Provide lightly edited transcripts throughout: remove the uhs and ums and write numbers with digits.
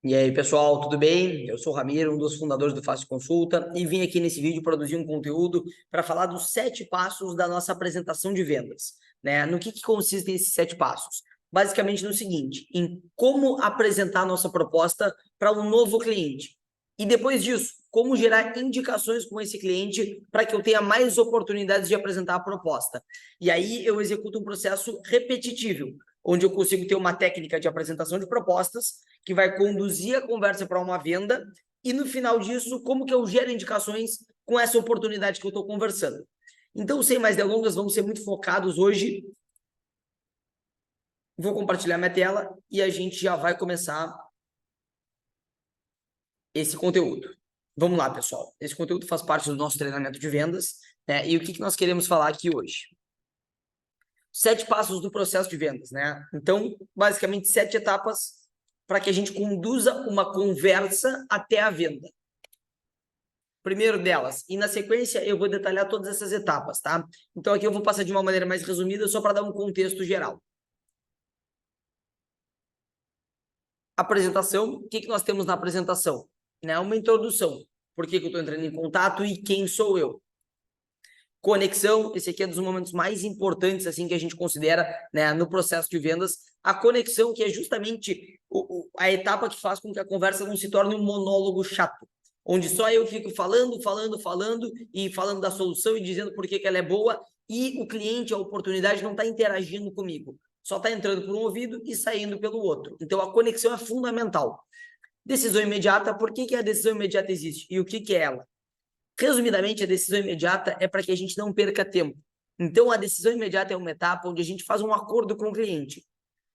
E aí, pessoal, tudo bem? Eu sou o Ramiro, um dos fundadores do Fácil Consulta, e vim aqui nesse vídeo produzir um conteúdo para falar dos 7 passos da nossa apresentação de vendas, né? No que consistem esses 7 passos? Basicamente no seguinte, em como apresentar a nossa proposta para um novo cliente. E depois disso, como gerar indicações com esse cliente para que eu tenha mais oportunidades de apresentar a proposta. E aí eu executo um processo repetitivo, onde eu consigo ter uma técnica de apresentação de propostas que vai conduzir a conversa para uma venda e no final disso, como que eu gero indicações com essa oportunidade que eu estou conversando. Então, sem mais delongas, vamos ser muito focados hoje. Vou compartilhar minha tela e a gente já vai começar esse conteúdo. Vamos lá, pessoal. Esse conteúdo faz parte do nosso treinamento de vendas, né? E o que nós queremos falar aqui hoje? 7 passos do processo de vendas, né? Então, basicamente, 7 etapas para que a gente conduza uma conversa até a venda. Primeiro delas, e na sequência eu vou detalhar todas essas etapas, tá? Então aqui eu vou passar de uma maneira mais resumida, só para dar um contexto geral. Apresentação, o que nós temos na apresentação? Né? Uma introdução, por que eu estou entrando em contato e quem sou eu. Conexão, esse aqui é dos momentos mais importantes assim que a gente considera, né, no processo de vendas. A conexão, que é justamente a etapa que faz com que a conversa não se torne um monólogo chato, onde só eu fico falando e falando da solução e dizendo por que ela é boa e o cliente, a oportunidade, não está interagindo comigo. Só está entrando por um ouvido e saindo pelo outro. Então, a conexão é fundamental. Decisão imediata, por que a decisão imediata existe? E o que é ela? Resumidamente, a decisão imediata é para que a gente não perca tempo. Então, a decisão imediata é uma etapa onde a gente faz um acordo com o cliente,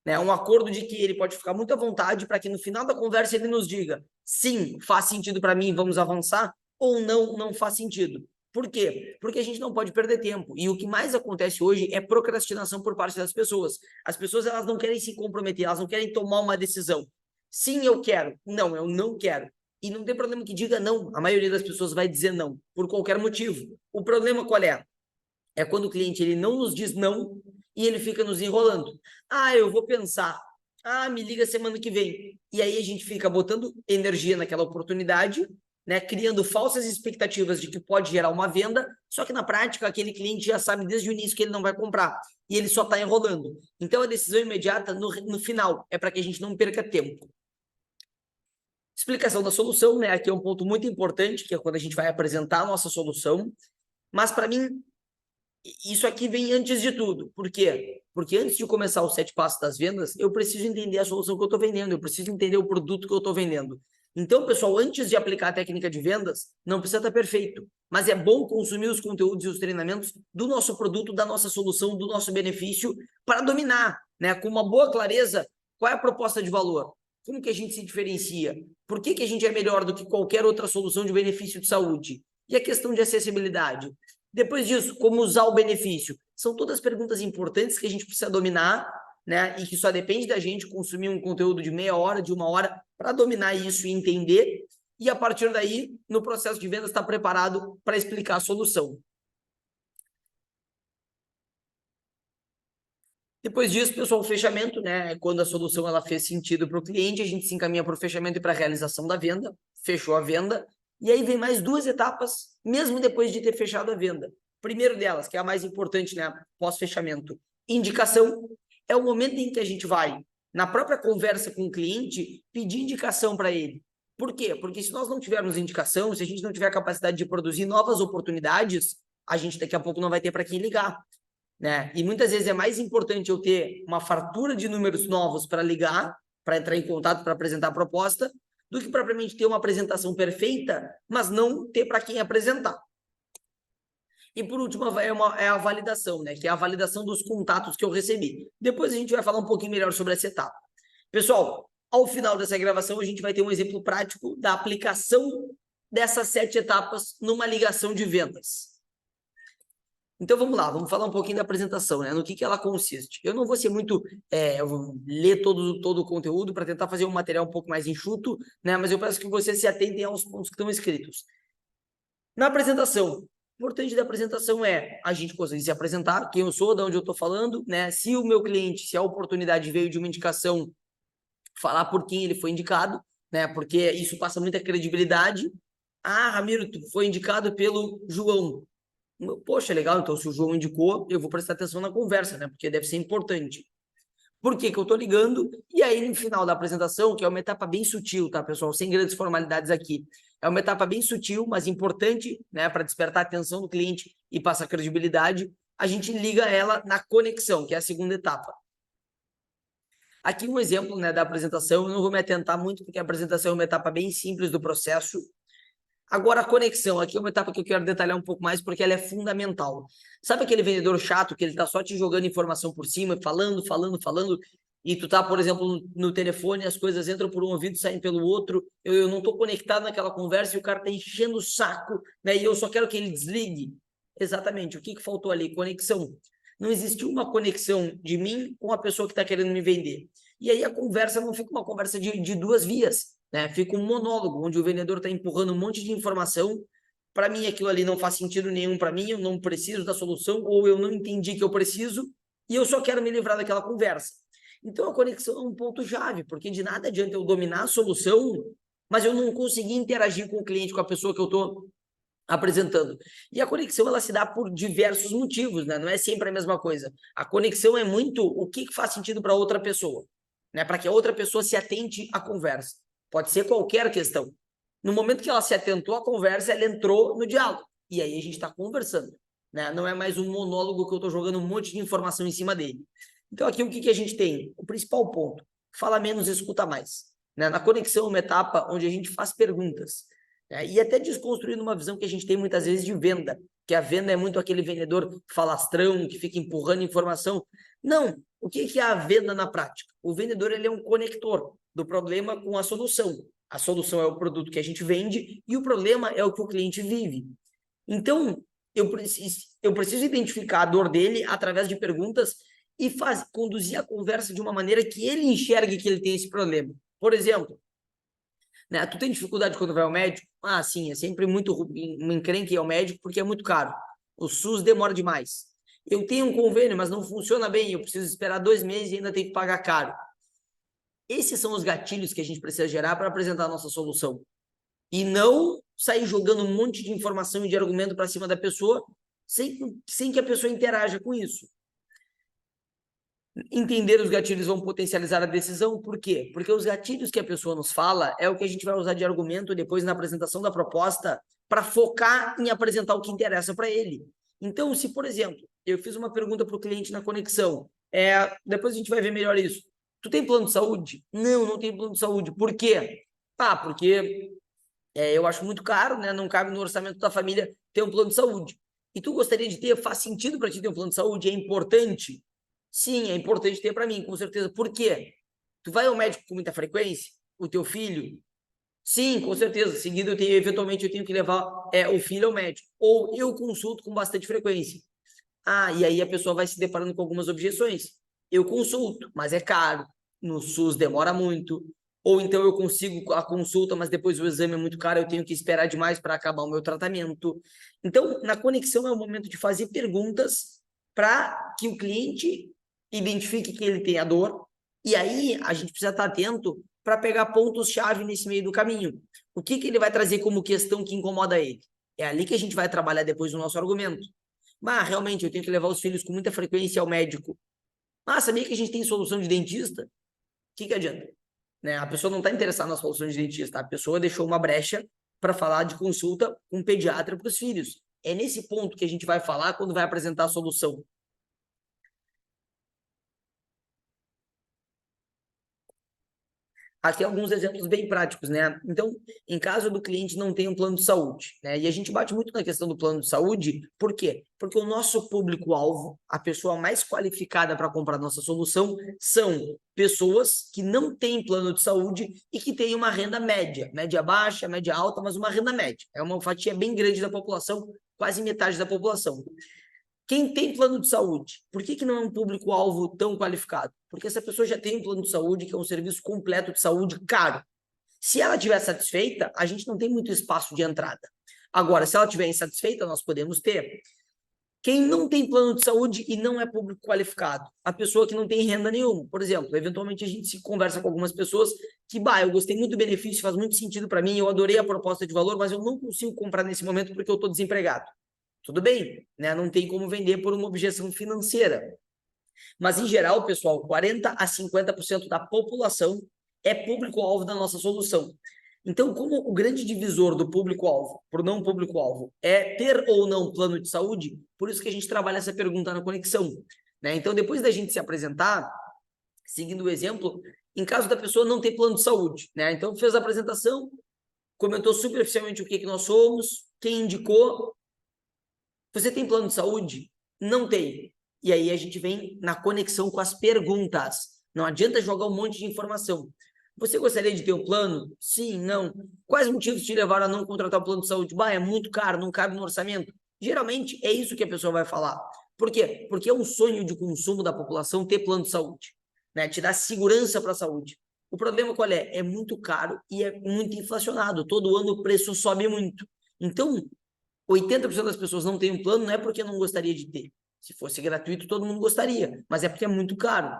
né? Um acordo de que ele pode ficar muito à vontade para que no final da conversa ele nos diga sim, faz sentido para mim, vamos avançar, ou não, não faz sentido. Por quê? Porque a gente não pode perder tempo. E o que mais acontece hoje é procrastinação por parte das pessoas. As pessoas, elas não querem se comprometer, elas não querem tomar uma decisão. Sim, eu quero. Não, eu não quero. E não tem problema que diga não. A maioria das pessoas vai dizer não, por qualquer motivo. O problema qual é? É quando o cliente ele não nos diz não e ele fica nos enrolando. Ah, eu vou pensar. Ah, me liga semana que vem. E aí a gente fica botando energia naquela oportunidade, né, criando falsas expectativas de que pode gerar uma venda, só que na prática aquele cliente já sabe desde o início que ele não vai comprar e ele só está enrolando. Então a decisão imediata no final é para que a gente não perca tempo. Explicação da solução, né? Aqui é um ponto muito importante, que é quando a gente vai apresentar a nossa solução. Mas, para mim, isso aqui vem antes de tudo. Por quê? Porque antes de começar os 7 passos das vendas, eu preciso entender a solução que eu estou vendendo, eu preciso entender o produto que eu estou vendendo. Então, pessoal, antes de aplicar a técnica de vendas, não precisa estar perfeito, mas é bom consumir os conteúdos e os treinamentos do nosso produto, da nossa solução, do nosso benefício, para dominar, né? Com uma boa clareza, qual é a proposta de valor? Como que a gente se diferencia? Por que a gente é melhor do que qualquer outra solução de benefício de saúde? E a questão de acessibilidade? Depois disso, como usar o benefício? São todas perguntas importantes que a gente precisa dominar, né? E que só depende da gente consumir um conteúdo de meia hora, de 1 hora, para dominar isso e entender. E a partir daí, no processo de vendas, estar preparado para explicar a solução. Depois disso, pessoal, o fechamento, né? Quando a solução ela fez sentido para o cliente, a gente se encaminha para o fechamento e para a realização da venda, fechou a venda, e aí vem mais 2 etapas, mesmo depois de ter fechado a venda. Primeiro delas, que é a mais importante, né? Pós-fechamento, indicação. É o momento em que a gente vai, na própria conversa com o cliente, pedir indicação para ele. Por quê? Porque se nós não tivermos indicação, se a gente não tiver a capacidade de produzir novas oportunidades, a gente daqui a pouco não vai ter para quem ligar. Né? E muitas vezes é mais importante eu ter uma fartura de números novos para ligar, para entrar em contato, para apresentar a proposta, do que propriamente ter uma apresentação perfeita, mas não ter para quem apresentar. E por último, é a validação, né? Que é a validação dos contatos que eu recebi. Depois a gente vai falar um pouquinho melhor sobre essa etapa. Pessoal, ao final dessa gravação, a gente vai ter um exemplo prático da aplicação dessas 7 etapas numa ligação de vendas. Então vamos lá, vamos falar um pouquinho da apresentação, né? No que ela consiste. Eu não vou ser muito, eu vou ler todo o conteúdo para tentar fazer um material um pouco mais enxuto, né? Mas eu peço que vocês se atentem aos pontos que estão escritos. Na apresentação, o importante da apresentação é a gente conseguir se apresentar, quem eu sou, de onde eu estou falando, né? Se o meu cliente, se a oportunidade veio de uma indicação, falar por quem ele foi indicado, né? Porque isso passa muita credibilidade. Ah, Ramiro, tu foi indicado pelo João. Poxa, legal, então se o João indicou, eu vou prestar atenção na conversa, né? Porque deve ser importante. Por que que eu tô ligando? E aí, no final da apresentação, que é uma etapa bem sutil, tá, pessoal? Sem grandes formalidades aqui. É uma etapa bem sutil, mas importante, né? Para despertar a atenção do cliente e passar credibilidade. A gente liga ela na conexão, que é a segunda etapa. Aqui um exemplo, né, da apresentação. Eu não vou me atentar muito, porque a apresentação é uma etapa bem simples do processo. Agora, a conexão, aqui é uma etapa que eu quero detalhar um pouco mais, porque ela é fundamental. Sabe aquele vendedor chato que ele tá só te jogando informação por cima, falando, e tu tá, por exemplo, no telefone, as coisas entram por um ouvido e saem pelo outro, eu não tô conectado naquela conversa e o cara tá enchendo o saco, né? E eu só quero que ele desligue. Exatamente, o que que faltou ali? Conexão. Não existiu uma conexão de mim com a pessoa que está querendo me vender. E aí a conversa não fica uma conversa de duas vias, né? Fica um monólogo, onde o vendedor está empurrando um monte de informação. Para mim, aquilo ali não faz sentido nenhum para mim, eu não preciso da solução, ou eu não entendi que eu preciso, e eu só quero me livrar daquela conversa. Então, a conexão é um ponto-chave, porque de nada adianta eu dominar a solução, mas eu não conseguir interagir com o cliente, com a pessoa que eu estou apresentando. E a conexão, ela se dá por diversos motivos, né? Não é sempre a mesma coisa. A conexão é muito o que faz sentido para outra pessoa, né? Para que a outra pessoa se atente à conversa. Pode ser qualquer questão. No momento que ela se atentou à conversa, ela entrou no diálogo. E aí a gente está conversando, né? Não é mais um monólogo que eu estou jogando um monte de informação em cima dele. Então aqui o que a gente tem? O principal ponto, fala menos, escuta mais, né? Na conexão é uma etapa onde a gente faz perguntas, né? E até desconstruindo uma visão que a gente tem muitas vezes de venda, que a venda é muito aquele vendedor falastrão, que fica empurrando informação. Não, o que é a venda na prática? O vendedor, ele é um conector do problema com a solução. A solução é o produto que a gente vende e o problema é o que o cliente vive. Então, eu preciso identificar a dor dele através de perguntas e conduzir a conversa de uma maneira que ele enxergue que ele tem esse problema. Por exemplo, né, tu tem dificuldade quando vai ao médico? Ah, sim, é sempre muito um encrenque ao médico porque é muito caro. O SUS demora demais. Eu tenho um convênio, mas não funciona bem, eu preciso esperar 2 meses e ainda tenho que pagar caro. Esses são os gatilhos que a gente precisa gerar para apresentar a nossa solução. E não sair jogando um monte de informação e de argumento para cima da pessoa sem que a pessoa interaja com isso. Entender os gatilhos vão potencializar a decisão. Por quê? Porque os gatilhos que a pessoa nos fala é o que a gente vai usar de argumento depois na apresentação da proposta para focar em apresentar o que interessa para ele. Então, se, por exemplo, eu fiz uma pergunta para o cliente na conexão, depois a gente vai ver melhor isso. Tu tem plano de saúde? Não, não tenho plano de saúde. Por quê? Porque eu acho muito caro, né? Não cabe no orçamento da família ter um plano de saúde. E tu gostaria de ter? Faz sentido para ti ter um plano de saúde? É importante? Sim, é importante ter para mim, com certeza. Por quê? Tu vai ao médico com muita frequência? O teu filho? Sim, com certeza. Seguido, eventualmente eu tenho que levar o filho ao médico. Ou eu consulto com bastante frequência. Ah, e aí a pessoa vai se deparando com algumas objeções. Eu consulto, mas é caro. No SUS demora muito. Ou então eu consigo a consulta, mas depois o exame é muito caro, eu tenho que esperar demais para acabar o meu tratamento. Então, na conexão é o momento de fazer perguntas para que o cliente identifique que ele tem a dor, e aí a gente precisa estar atento para pegar pontos-chave nesse meio do caminho. O que ele vai trazer como questão que incomoda ele? É ali que a gente vai trabalhar depois no nosso argumento. Mas realmente eu tenho que levar os filhos com muita frequência ao médico. Ah, sabia que a gente tem solução de dentista? O que adianta? Né? A pessoa não está interessada na solução de dentista, a pessoa deixou uma brecha para falar de consulta com um pediatra para os filhos. É nesse ponto que a gente vai falar quando vai apresentar a solução. Aqui alguns exemplos bem práticos, né? Então, em caso do cliente não ter um plano de saúde, né? E a gente bate muito na questão do plano de saúde, por quê? Porque o nosso público-alvo, a pessoa mais qualificada para comprar nossa solução, são pessoas que não têm plano de saúde e que têm uma renda média, média baixa, média alta, mas uma renda média. É uma fatia bem grande da população, quase metade da população. Quem tem plano de saúde, por que não é um público-alvo tão qualificado? Porque essa pessoa já tem um plano de saúde, que é um serviço completo de saúde caro. Se ela estiver satisfeita, a gente não tem muito espaço de entrada. Agora, se ela estiver insatisfeita, nós podemos ter. Quem não tem plano de saúde e não é público qualificado, a pessoa que não tem renda nenhuma, por exemplo, eventualmente a gente se conversa com algumas pessoas que, eu gostei muito do benefício, faz muito sentido para mim, eu adorei a proposta de valor, mas eu não consigo comprar nesse momento porque eu estou desempregado. Tudo bem, né? Não tem como vender por uma objeção financeira. Mas, em geral, pessoal, 40% a 50% da população é público-alvo da nossa solução. Então, como o grande divisor do público-alvo para o não público-alvo é ter ou não plano de saúde, por isso que a gente trabalha essa pergunta na conexão. Né? Então, depois da gente se apresentar, seguindo o exemplo, em caso da pessoa não ter plano de saúde, né? Então, fez a apresentação, comentou superficialmente o que nós somos, quem indicou. Você tem plano de saúde? Não tem. E aí a gente vem na conexão com as perguntas. Não adianta jogar um monte de informação. Você gostaria de ter um plano? Sim, não. Quais motivos te levaram a não contratar o plano de saúde? É muito caro, não cabe no orçamento. Geralmente é isso que a pessoa vai falar. Por quê? Porque é um sonho de consumo da população ter plano de saúde, né? Te dá segurança para a saúde. O problema qual é? É muito caro e é muito inflacionado. Todo ano o preço sobe muito. Então, 80% das pessoas não têm um plano, não é porque não gostaria de ter. Se fosse gratuito, todo mundo gostaria, mas é porque é muito caro.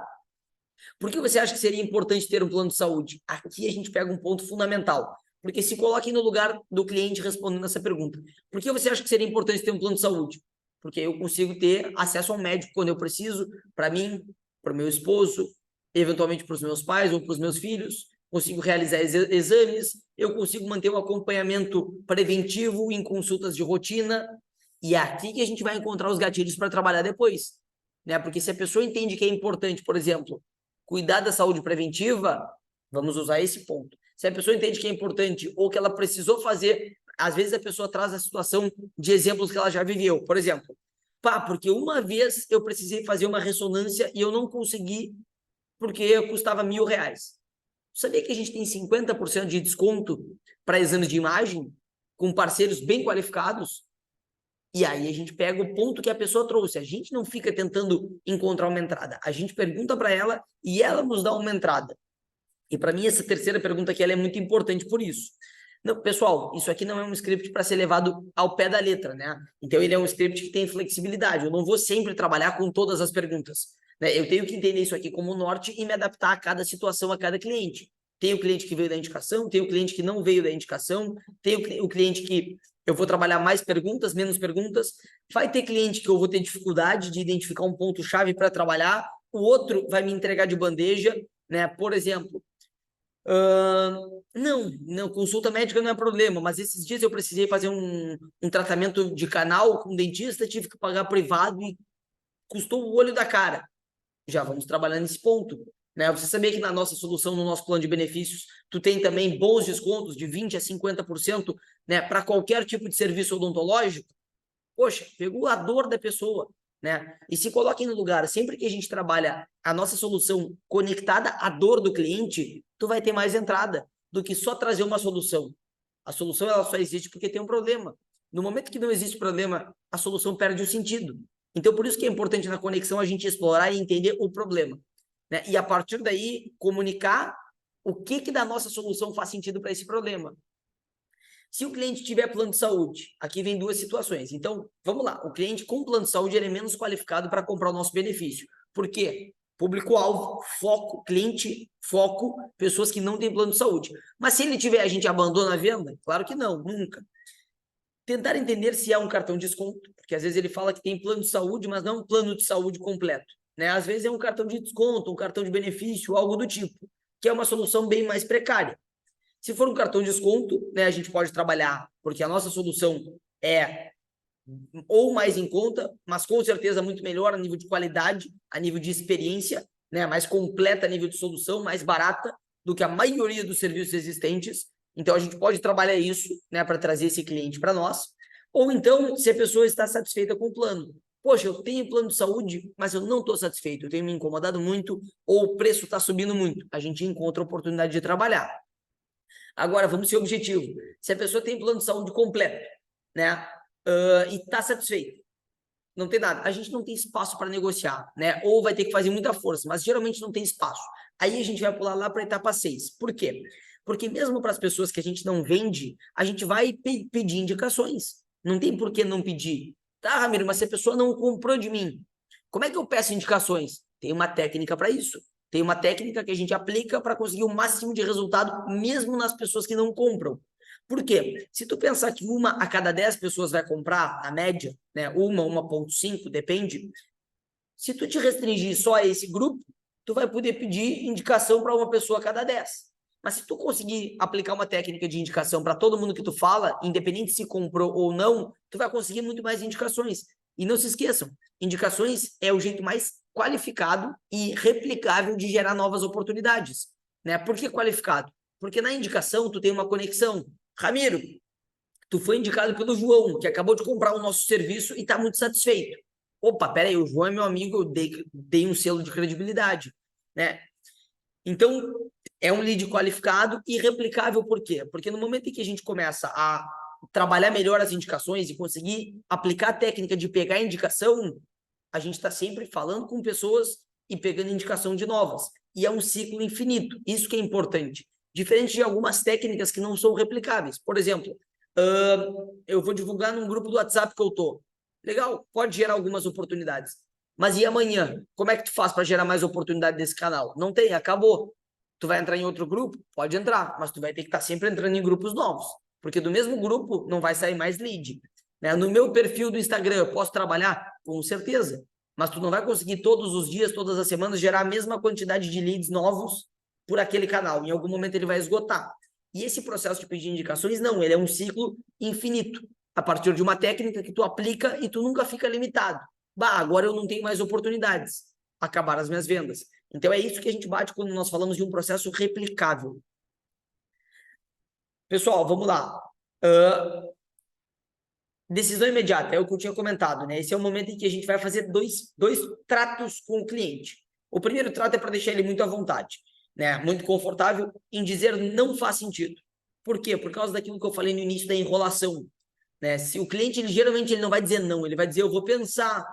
Por que você acha que seria importante ter um plano de saúde? Aqui a gente pega um ponto fundamental, porque se coloque no lugar do cliente respondendo essa pergunta. Por que você acha que seria importante ter um plano de saúde? Porque eu consigo ter acesso ao médico quando eu preciso, para mim, para o meu esposo, eventualmente para os meus pais ou para os meus filhos, consigo realizar exames, eu consigo manter um acompanhamento preventivo em consultas de rotina, e é aqui que a gente vai encontrar os gatilhos para trabalhar depois. Né? Porque se a pessoa entende que é importante, por exemplo, cuidar da saúde preventiva, vamos usar esse ponto. Se a pessoa entende que é importante ou que ela precisou fazer, às vezes a pessoa traz a situação de exemplos que ela já viveu. Por exemplo, porque uma vez eu precisei fazer uma ressonância e eu não consegui porque custava R$1.000. Sabia que a gente tem 50% de desconto para exames de imagem com parceiros bem qualificados? E aí a gente pega o ponto que a pessoa trouxe. A gente não fica tentando encontrar uma entrada. A gente pergunta para ela e ela nos dá uma entrada. E para mim essa terceira pergunta aqui ela é muito importante por isso. Não, pessoal, isso aqui não é um script para ser levado ao pé da letra, né? Então ele é um script que tem flexibilidade. Eu não vou sempre trabalhar com todas as perguntas, né? Eu tenho que entender isso aqui como norte e me adaptar a cada situação, a cada cliente. Tem o cliente que veio da indicação, tem o cliente que não veio da indicação, tem o cliente que eu vou trabalhar mais perguntas, menos perguntas. Vai ter cliente que eu vou ter dificuldade de identificar um ponto-chave para trabalhar, o outro vai me entregar de bandeja, né? Por exemplo, não, consulta médica não é problema, mas esses dias eu precisei fazer um tratamento de canal com um dentista, tive que pagar privado e custou o olho da cara. Já vamos trabalhar nesse ponto. Né? Você sabia que na nossa solução, no nosso plano de benefícios, tu tem também bons descontos de 20% a 50%, né, para qualquer tipo de serviço odontológico? Poxa, pegou a dor da pessoa. Né? E se coloquem no lugar, sempre que a gente trabalha a nossa solução conectada à dor do cliente, tu vai ter mais entrada do que só trazer uma solução. A solução ela só existe porque tem um problema. No momento que não existe problema, a solução perde o sentido. Então, por isso que é importante na conexão a gente explorar e entender o problema. Né? E a partir daí, comunicar o que da nossa solução faz sentido para esse problema. Se o cliente tiver plano de saúde, aqui vem duas situações. Então, vamos lá. O cliente com plano de saúde ele é menos qualificado para comprar o nosso benefício. Por quê? Público-alvo, foco, cliente, foco, pessoas que não têm plano de saúde. Mas se ele tiver, a gente abandona a venda? Claro que não, nunca. Tentar entender se é um cartão de desconto, porque às vezes ele fala que tem plano de saúde, mas não um plano de saúde completo. Né? Às vezes é um cartão de desconto, um cartão de benefício, algo do tipo, que é uma solução bem mais precária. Se for um cartão de desconto, né, a gente pode trabalhar, porque a nossa solução é ou mais em conta, mas com certeza muito melhor a nível de qualidade, a nível de experiência, né, mais completa a nível de solução, mais barata do que a maioria dos serviços existentes. Então, a gente pode trabalhar isso, né, para trazer esse cliente para nós. Ou então, se a pessoa está satisfeita com o plano. Poxa, eu tenho plano de saúde, mas eu não estou satisfeito, eu tenho me incomodado muito, ou o preço está subindo muito. A gente encontra a oportunidade de trabalhar. Agora, vamos ser objetivo. Se a pessoa tem plano de saúde completo, né, e está satisfeito, não tem nada, a gente não tem espaço para negociar, né? Ou vai ter que fazer muita força, mas geralmente não tem espaço. Aí a gente vai pular lá para a etapa 6. Por quê? Porque mesmo para as pessoas que a gente não vende, a gente vai pedir indicações. Não tem por que não pedir. Tá, Ramiro, mas se a pessoa não comprou de mim, como é que eu peço indicações? Tem uma técnica para isso. Tem uma técnica que a gente aplica para conseguir o máximo de resultado, mesmo nas pessoas que não compram. Por quê? Se tu pensar que uma a cada 10 pessoas vai comprar, a média, né? 1,5, depende. Se tu te restringir só a esse grupo, tu vai poder pedir indicação para uma pessoa a cada 10. Mas se tu conseguir aplicar uma técnica de indicação para todo mundo que tu fala, independente se comprou ou não, tu vai conseguir muito mais indicações. E não se esqueçam, indicações é o jeito mais qualificado e replicável de gerar novas oportunidades, né? Por que qualificado? Porque na indicação tu tem uma conexão. Ramiro, tu foi indicado pelo João, que acabou de comprar o nosso serviço e está muito satisfeito. Opa, peraí, o João é meu amigo, eu dei um selo de credibilidade, né? Então, é um lead qualificado e replicável, por quê? Porque no momento em que a gente começa a trabalhar melhor as indicações e conseguir aplicar a técnica de pegar a indicação, a gente está sempre falando com pessoas e pegando indicação de novas. E é um ciclo infinito. Isso que é importante. Diferente de algumas técnicas que não são replicáveis. Por exemplo, eu vou divulgar num grupo do WhatsApp que eu tô. Legal, pode gerar algumas oportunidades. Mas e amanhã? Como é que tu faz para gerar mais oportunidade desse canal? Não tem, acabou. Tu vai entrar em outro grupo? Pode entrar, mas tu vai ter que estar sempre entrando em grupos novos. Porque do mesmo grupo não vai sair mais lead. Né? No meu perfil do Instagram, eu posso trabalhar? Com certeza. Mas tu não vai conseguir todos os dias, todas as semanas, gerar a mesma quantidade de leads novos por aquele canal. Em algum momento ele vai esgotar. E esse processo de pedir indicações, não, ele é um ciclo infinito. A partir de uma técnica que tu aplica e tu nunca fica limitado. Bah, agora eu não tenho mais oportunidades. Acabaram as minhas vendas. Então é isso que a gente bate quando nós falamos de um processo replicável. Pessoal, vamos lá. Decisão imediata, é o que eu tinha comentado, né? Esse é o momento em que a gente vai fazer dois tratos com o cliente. O primeiro trato é para deixar ele muito à vontade, né? Muito confortável em dizer não faz sentido. Por quê? Por causa daquilo que eu falei no início da enrolação, né? Se o cliente, geralmente, ele não vai dizer não, ele vai dizer eu vou pensar.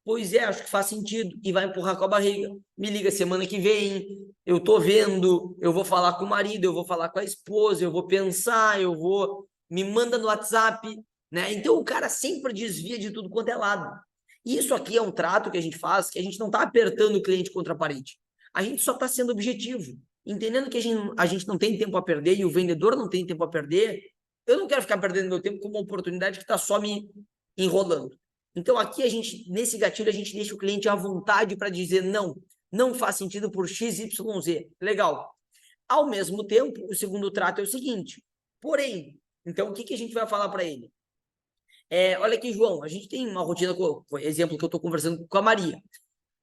Pois é, acho que faz sentido. E vai empurrar com a barriga. Me liga semana que vem, eu tô vendo, eu vou falar com o marido, eu vou falar com a esposa, eu vou pensar, eu vou... Me manda no WhatsApp, né? Então o cara sempre desvia de tudo quanto é lado. E isso aqui é um trato que a gente faz, que a gente não está apertando o cliente contra a parede. A gente só está sendo objetivo. Entendendo que a gente não tem tempo a perder e o vendedor não tem tempo a perder, eu não quero ficar perdendo meu tempo com uma oportunidade que está só me enrolando. Então, aqui a gente, nesse gatilho, a gente deixa o cliente à vontade para dizer não, não faz sentido por X, Y, Z. Legal. Ao mesmo tempo, o segundo trato é o seguinte, porém, então o que a gente vai falar para ele? Olha aqui, João, a gente tem uma rotina, por exemplo, que eu estou conversando com a Maria.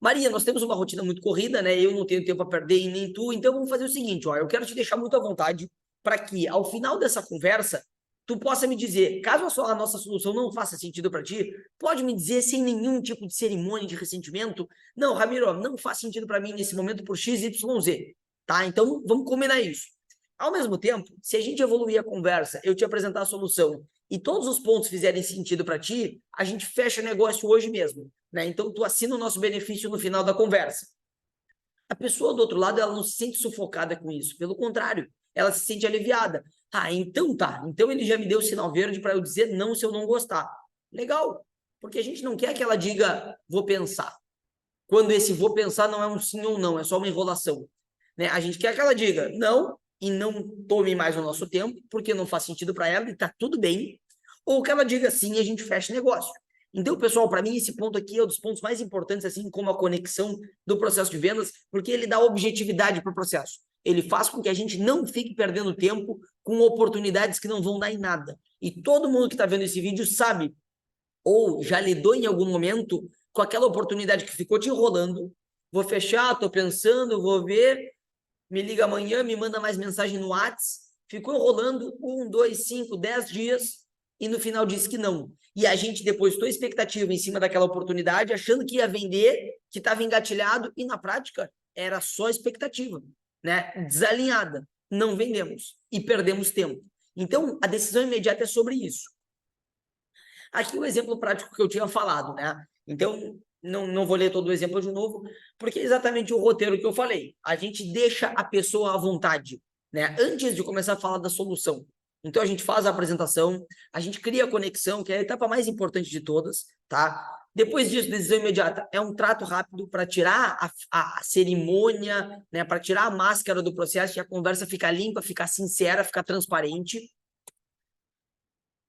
Maria, nós temos uma rotina muito corrida, né? Eu não tenho tempo a perder e nem tu, então vamos fazer o seguinte, ó, eu quero te deixar muito à vontade para que, ao final dessa conversa, tu possa me dizer, caso a nossa solução não faça sentido para ti, pode me dizer sem nenhum tipo de cerimônia, de ressentimento, não, Ramiro, não faz sentido para mim nesse momento por X, Y, Z, tá? Então, vamos combinar isso. Ao mesmo tempo, se a gente evoluir a conversa, eu te apresentar a solução e todos os pontos fizerem sentido para ti, a gente fecha o negócio hoje mesmo, né? Então, tu assina o nosso benefício no final da conversa. A pessoa do outro lado, ela não se sente sufocada com isso, pelo contrário, ela se sente aliviada. Ah, então tá, então ele já me deu o sinal verde para eu dizer não se eu não gostar. Legal, porque a gente não quer que ela diga vou pensar. Quando esse vou pensar não é um sim ou não, é só uma enrolação. Né? A gente quer que ela diga não e não tome mais o nosso tempo, porque não faz sentido para ela e tá tudo bem. Ou que ela diga sim e a gente fecha negócio. Então, pessoal, para mim, esse ponto aqui é um dos pontos mais importantes, assim como a conexão do processo de vendas, porque ele dá objetividade para o processo. Ele faz com que a gente não fique perdendo tempo com oportunidades que não vão dar em nada. E todo mundo que está vendo esse vídeo sabe, ou já lidou em algum momento com aquela oportunidade que ficou te enrolando. Vou fechar, estou pensando, vou ver, me liga amanhã, me manda mais mensagem no WhatsApp, ficou enrolando 1, 2, 5, 10 dias e no final disse que não. E a gente depositou expectativa em cima daquela oportunidade, achando que ia vender, que estava engatilhado, e na prática era só expectativa, né? Desalinhada. Não vendemos e perdemos tempo. Então, a decisão imediata é sobre isso. Aqui o exemplo prático que eu tinha falado, né? Então, não vou ler todo o exemplo de novo, porque é exatamente o roteiro que eu falei. A gente deixa a pessoa à vontade, né? Antes de começar a falar da solução. Então, a gente faz a apresentação, a gente cria a conexão, que é a etapa mais importante de todas, tá? Depois disso, decisão imediata é um trato rápido para tirar a cerimônia, né? Para tirar a máscara do processo e a conversa ficar limpa, ficar sincera, ficar transparente.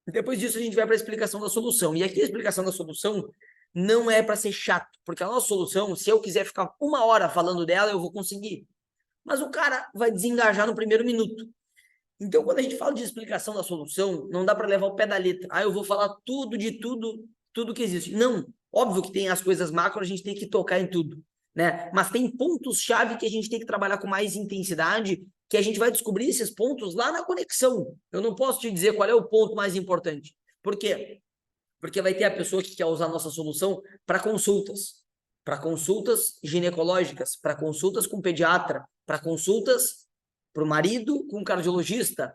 Depois disso, a gente vai para a explicação da solução. E aqui a explicação da solução não é para ser chato, porque a nossa solução, se eu quiser ficar 1 hora falando dela, eu vou conseguir. Mas o cara vai desengajar no primeiro minuto. Então, quando a gente fala de explicação da solução, não dá para levar o pé da letra. Ah, eu vou falar tudo de tudo, tudo que existe. Não. Óbvio que tem as coisas macro, a gente tem que tocar em tudo, né? Mas tem pontos-chave que a gente tem que trabalhar com mais intensidade, que a gente vai descobrir esses pontos lá na conexão. Eu não posso te dizer qual é o ponto mais importante. Por quê? Porque vai ter a pessoa que quer usar a nossa solução para consultas ginecológicas, para consultas com pediatra, para consultas para o marido com cardiologista,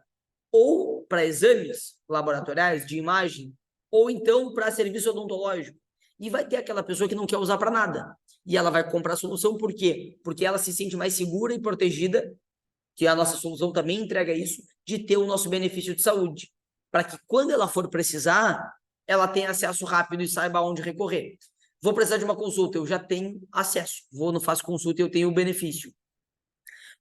ou para exames laboratoriais de imagem, ou então para serviço odontológico. E vai ter aquela pessoa que não quer usar para nada. E ela vai comprar a solução, por quê? Porque ela se sente mais segura e protegida, que a nossa solução também entrega isso, de ter o nosso benefício de saúde. Para que quando ela for precisar, ela tenha acesso rápido e saiba aonde recorrer. Vou precisar de uma consulta, eu já tenho acesso. Vou, não faço consulta, eu tenho o benefício.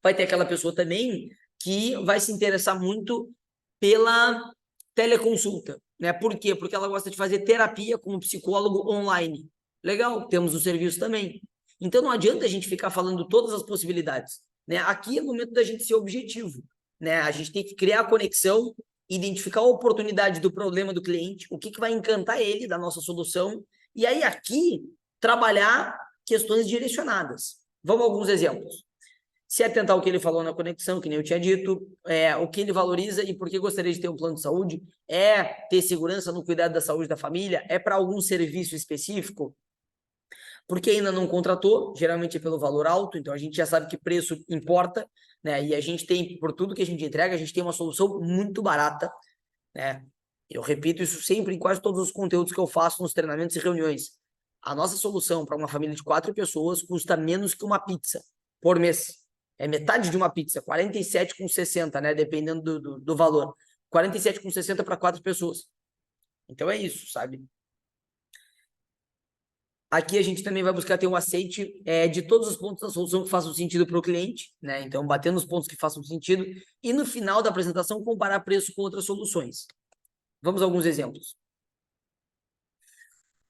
Vai ter aquela pessoa também que vai se interessar muito pela teleconsulta, né? Por quê? Porque ela gosta de fazer terapia com um psicólogo online. Legal, temos o serviço também. Então não adianta a gente ficar falando todas as possibilidades, né? Aqui é o momento da gente ser objetivo, né? A gente tem que criar a conexão, identificar a oportunidade do problema do cliente, o que vai encantar ele da nossa solução, e aí aqui trabalhar questões direcionadas. Vamos a alguns exemplos. Se atentar ao que ele falou na conexão, que nem eu tinha dito, o que ele valoriza e por que gostaria de ter um plano de saúde, é ter segurança no cuidado da saúde da família, é para algum serviço específico, porque ainda não contratou, geralmente é pelo valor alto, então a gente já sabe que preço importa, né? E a gente tem, por tudo que a gente entrega, a gente tem uma solução muito barata, né? Eu repito isso sempre em quase todos os conteúdos que eu faço nos treinamentos e reuniões. A nossa solução para uma família de 4 pessoas custa menos que uma pizza por mês. É metade de uma pizza, 47,60, né? Dependendo do valor. 47,60 para 4 pessoas. Então é isso, sabe? Aqui a gente também vai buscar ter um aceite de todos os pontos da solução que façam sentido para o cliente, né? Então, bater nos pontos que façam sentido e no final da apresentação comparar preço com outras soluções. Vamos a alguns exemplos.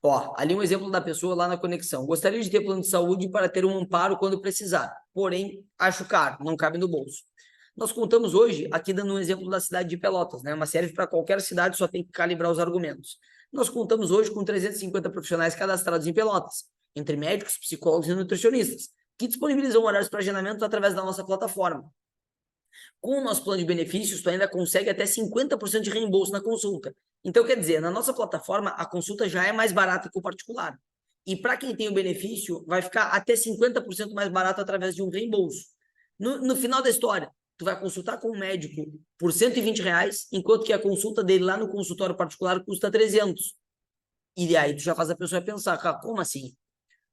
Ó, ali um exemplo da pessoa lá na conexão. Gostaria de ter plano de saúde para ter um amparo quando precisar, porém, acho caro, não cabe no bolso. Nós contamos hoje, aqui dando um exemplo da cidade de Pelotas, né? Mas serve para qualquer cidade, só tem que calibrar os argumentos. Nós contamos hoje com 350 profissionais cadastrados em Pelotas, entre médicos, psicólogos e nutricionistas, que disponibilizam horários para agendamento através da nossa plataforma. Com o nosso plano de benefícios, tu ainda consegue até 50% de reembolso na consulta. Então, quer dizer, na nossa plataforma, a consulta já é mais barata que o particular. E para quem tem o benefício, vai ficar até 50% mais barato através de um reembolso. No final da história, tu vai consultar com um médico por R$ 120, enquanto que a consulta dele lá no consultório particular custa 300. E aí tu já faz a pessoa pensar, cara, como assim? R$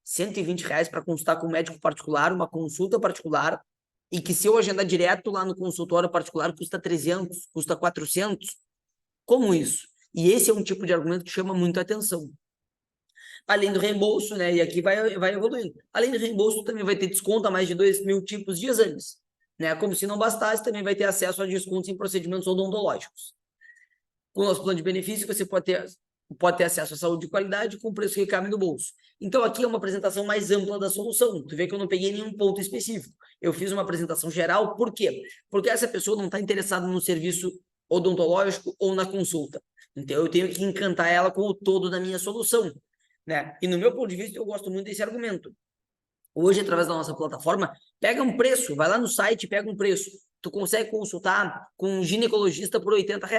120 para consultar com um médico particular, uma consulta particular, e que se eu agendar direto lá no consultório particular custa 300, custa 400. Como isso? E esse é um tipo de argumento que chama muito a atenção. Além do reembolso, né? E aqui vai evoluindo. Além do reembolso, também vai ter desconto a mais de 2.000 tipos de exames, né? Como se não bastasse, também vai ter acesso a descontos em procedimentos odontológicos. Com o nosso plano de benefício, você pode ter acesso à saúde de qualidade com preço que cabe no bolso. Então, aqui é uma apresentação mais ampla da solução. Tu vê que eu não peguei nenhum ponto específico. Eu fiz uma apresentação geral, por quê? Porque essa pessoa não está interessada no serviço odontológico ou na consulta. Então, eu tenho que encantar ela com o todo da minha solução, né? E no meu ponto de vista, eu gosto muito desse argumento. Hoje, através da nossa plataforma, pega um preço, vai lá no site, pega um preço. Tu consegue consultar com um ginecologista por R$ 80.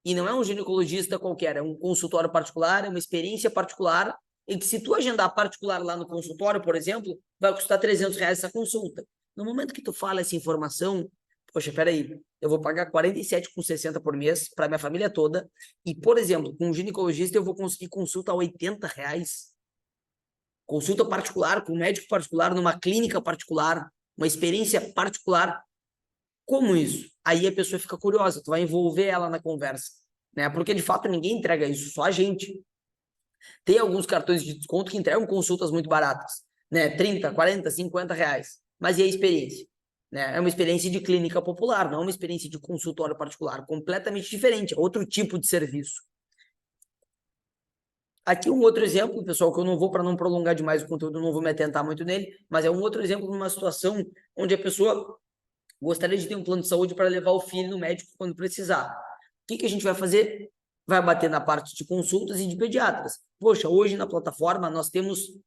E não é um ginecologista qualquer, é um consultório particular, é uma experiência particular, e que se tu agendar particular lá no consultório, por exemplo, vai custar R$ 300 essa consulta. No momento que tu fala essa informação, poxa, peraí, eu vou pagar R$ 47,60 por mês para minha família toda, e, por exemplo, com um ginecologista eu vou conseguir consulta a R$ 80. Consulta particular, com um médico particular, numa clínica particular, uma experiência particular. Como isso? Aí a pessoa fica curiosa, tu vai envolver ela na conversa, né? Porque de fato ninguém entrega isso, só a gente. Tem alguns cartões de desconto que entregam consultas muito baratas, né? 30, 40, 50 reais. Mas e a experiência? Né? É uma experiência de clínica popular, não uma experiência de consultório particular, completamente diferente, é outro tipo de serviço. Aqui um outro exemplo, pessoal, que eu não vou, para não prolongar demais o conteúdo, não vou me atentar muito nele, mas é um outro exemplo de uma situação onde a pessoa gostaria de ter um plano de saúde para levar o filho no médico quando precisar. O que a gente vai fazer? Vai bater na parte de consultas e de pediatras. Poxa, hoje na plataforma nós temos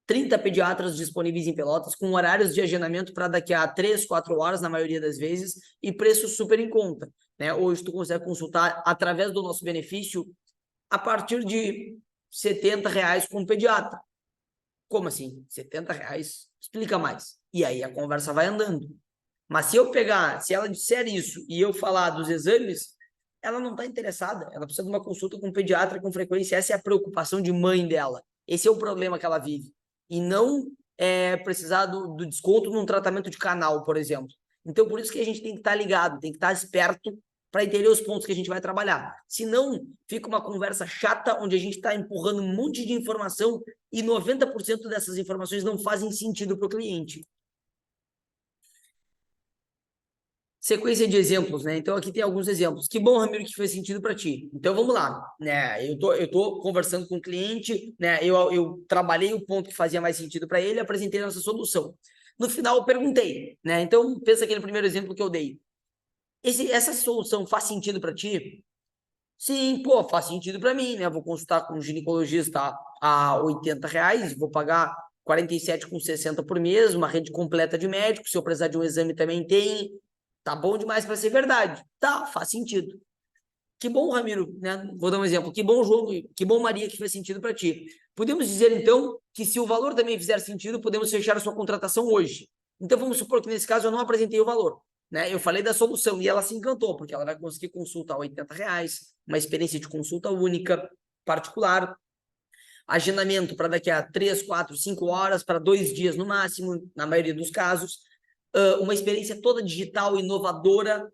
30 pediatras disponíveis em Pelotas, com horários de agendamento para daqui a 3, 4 horas, na maioria das vezes, e preço super em conta. Né? Hoje tu consegue consultar através do nosso benefício a partir de R$ 70 com o pediatra. Como assim? R$ 70? Explica mais. E aí a conversa vai andando. Mas se eu pegar, se ela disser isso e eu falar dos exames, ela não está interessada. Ela precisa de uma consulta com um pediatra com frequência. Essa é a preocupação de mãe dela. Esse é o problema que ela vive. E não precisar do desconto num tratamento de canal, por exemplo. Então, por isso que a gente tem que estar ligado, tem que estar esperto para entender os pontos que a gente vai trabalhar. Senão, fica uma conversa chata onde a gente está empurrando um monte de informação e 90% dessas informações não fazem sentido para o cliente. Sequência de exemplos, né? Então, aqui tem alguns exemplos. Que bom, Ramiro, que fez sentido para ti. Então, vamos lá, né? Eu tô conversando com o cliente, né? Eu trabalhei o ponto que fazia mais sentido para ele, apresentei nossa solução. No final, eu perguntei, né? Então, pensa aquele primeiro exemplo que eu dei. Essa solução faz sentido para ti? Sim, pô, faz sentido para mim, né? Vou consultar com um ginecologista a R$ 80, vou pagar 47,60 por mês, uma rede completa de médicos, se eu precisar de um exame também tem. Tá bom demais para ser verdade. Tá, faz sentido. Que bom, Ramiro, né? Vou dar um exemplo. Que bom, João, que bom, Maria, que fez sentido para ti. Podemos dizer, então, que se o valor também fizer sentido, podemos fechar a sua contratação hoje. Então, vamos supor que nesse caso eu não apresentei o valor, né? Eu falei da solução e ela se encantou, porque ela vai conseguir consulta a R$ 80, uma experiência de consulta única, particular, agendamento para daqui a 3, 4, 5 horas, para 2 dias no máximo, na maioria dos casos, uma experiência toda digital, inovadora,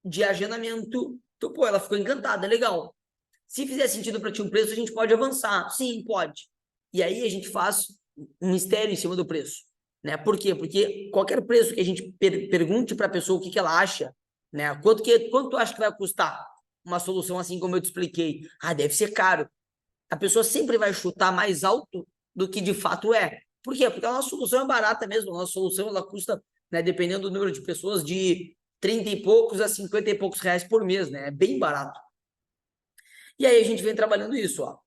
de agendamento. Então, pô, ela ficou encantada, legal. Se fizer sentido para ti um preço, a gente pode avançar. Sim, pode. E aí a gente faz um mistério em cima do preço. Né? Por quê? Porque qualquer preço que a gente pergunte para a pessoa o que ela acha, né? Quanto tu acha que vai custar uma solução assim como eu te expliquei? Ah, deve ser caro. A pessoa sempre vai chutar mais alto do que de fato é. Por quê? Porque a nossa solução é barata mesmo. A nossa solução ela custa, né, dependendo do número de pessoas, de 30 e poucos a 50 e poucos reais por mês, né? É bem barato. E aí a gente vem trabalhando isso, ó.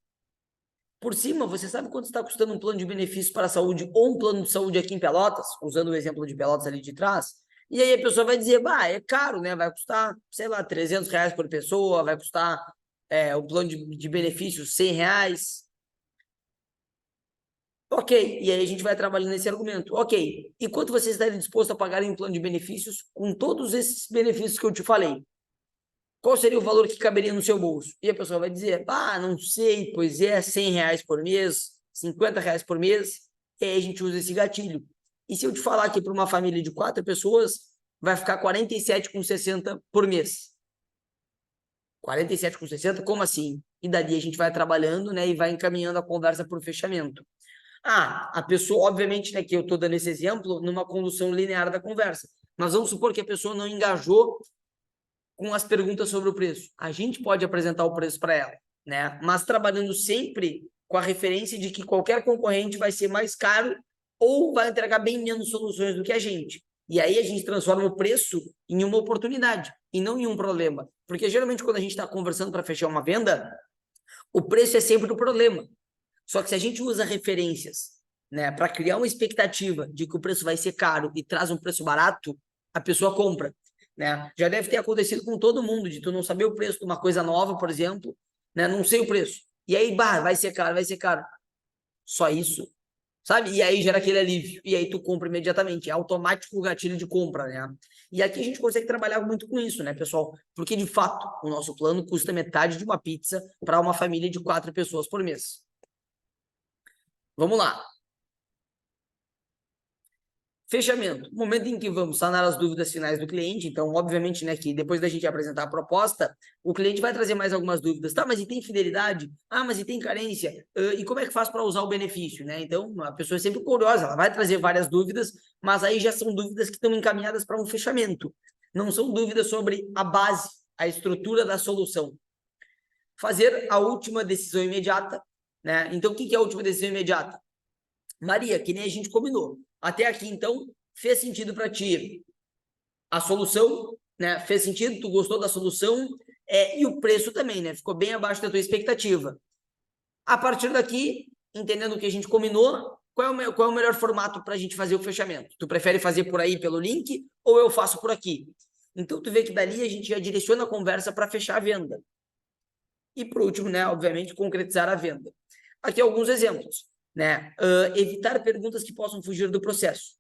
Por cima, você sabe quanto está custando um plano de benefício para a saúde ou um plano de saúde aqui em Pelotas? Usando o exemplo de Pelotas ali de trás. E aí a pessoa vai dizer, bah, é caro, né? Vai custar, sei lá, R$ 300 por pessoa, vai custar o plano de benefício R$ 100. Ok, e aí a gente vai trabalhando nesse argumento. Ok, e quanto você estaria disposto a pagar em um plano de benefícios com todos esses benefícios que eu te falei? Qual seria o valor que caberia no seu bolso? E a pessoa vai dizer, ah, não sei, pois é, R$ 100 por mês, R$ 50 por mês, e aí a gente usa esse gatilho. E se eu te falar que para uma família de 4 pessoas, vai ficar R$ 47,60 por mês? R$ 47,60? Como assim? E dali a gente vai trabalhando, né, e vai encaminhando a conversa para o fechamento. Ah, a pessoa, obviamente, né, que eu estou dando esse exemplo numa condução linear da conversa, mas vamos supor que a pessoa não engajou com as perguntas sobre o preço. A gente pode apresentar o preço para ela, né? Mas trabalhando sempre com a referência de que qualquer concorrente vai ser mais caro ou vai entregar bem menos soluções do que a gente. E aí a gente transforma o preço em uma oportunidade e não em um problema. Porque geralmente quando a gente está conversando para fechar uma venda, o preço é sempre o problema. Só que se a gente usa referências, né, para criar uma expectativa de que o preço vai ser caro e traz um preço barato, a pessoa compra. Né? Já deve ter acontecido com todo mundo, de tu não saber o preço de uma coisa nova, por exemplo, né? Não sei o preço. E aí, bah, vai ser caro, vai ser caro. Só isso, sabe? E aí gera aquele alívio. E aí tu compra imediatamente. É automático o gatilho de compra, né? E aqui a gente consegue trabalhar muito com isso, né, pessoal? Porque, de fato, o nosso plano custa metade de uma pizza para uma família de 4 pessoas por mês. Vamos lá. Fechamento, momento em que vamos sanar as dúvidas finais do cliente. Então, obviamente, né, que depois da gente apresentar a proposta, o cliente vai trazer mais algumas dúvidas. Tá, mas e tem fidelidade? Ah, mas e tem carência? E como é que faz para usar o benefício, né? Então, a pessoa é sempre curiosa, ela vai trazer várias dúvidas, mas aí já são dúvidas que estão encaminhadas para um fechamento. Não são dúvidas sobre a base, a estrutura da solução. Fazer a última decisão imediata, né? Então, o que é a última decisão imediata? Maria, que nem a gente combinou. Até aqui, então, fez sentido para ti a solução, né? Fez sentido, tu gostou da solução, e o preço também, né? Ficou bem abaixo da tua expectativa. A partir daqui, entendendo o que a gente combinou, qual é o melhor formato para a gente fazer o fechamento? Tu prefere fazer por aí pelo link ou eu faço por aqui? Então, tu vê que dali a gente já direciona a conversa para fechar a venda. E por último, né, obviamente, concretizar a venda. Aqui alguns exemplos, né? Evitar perguntas que possam fugir do processo.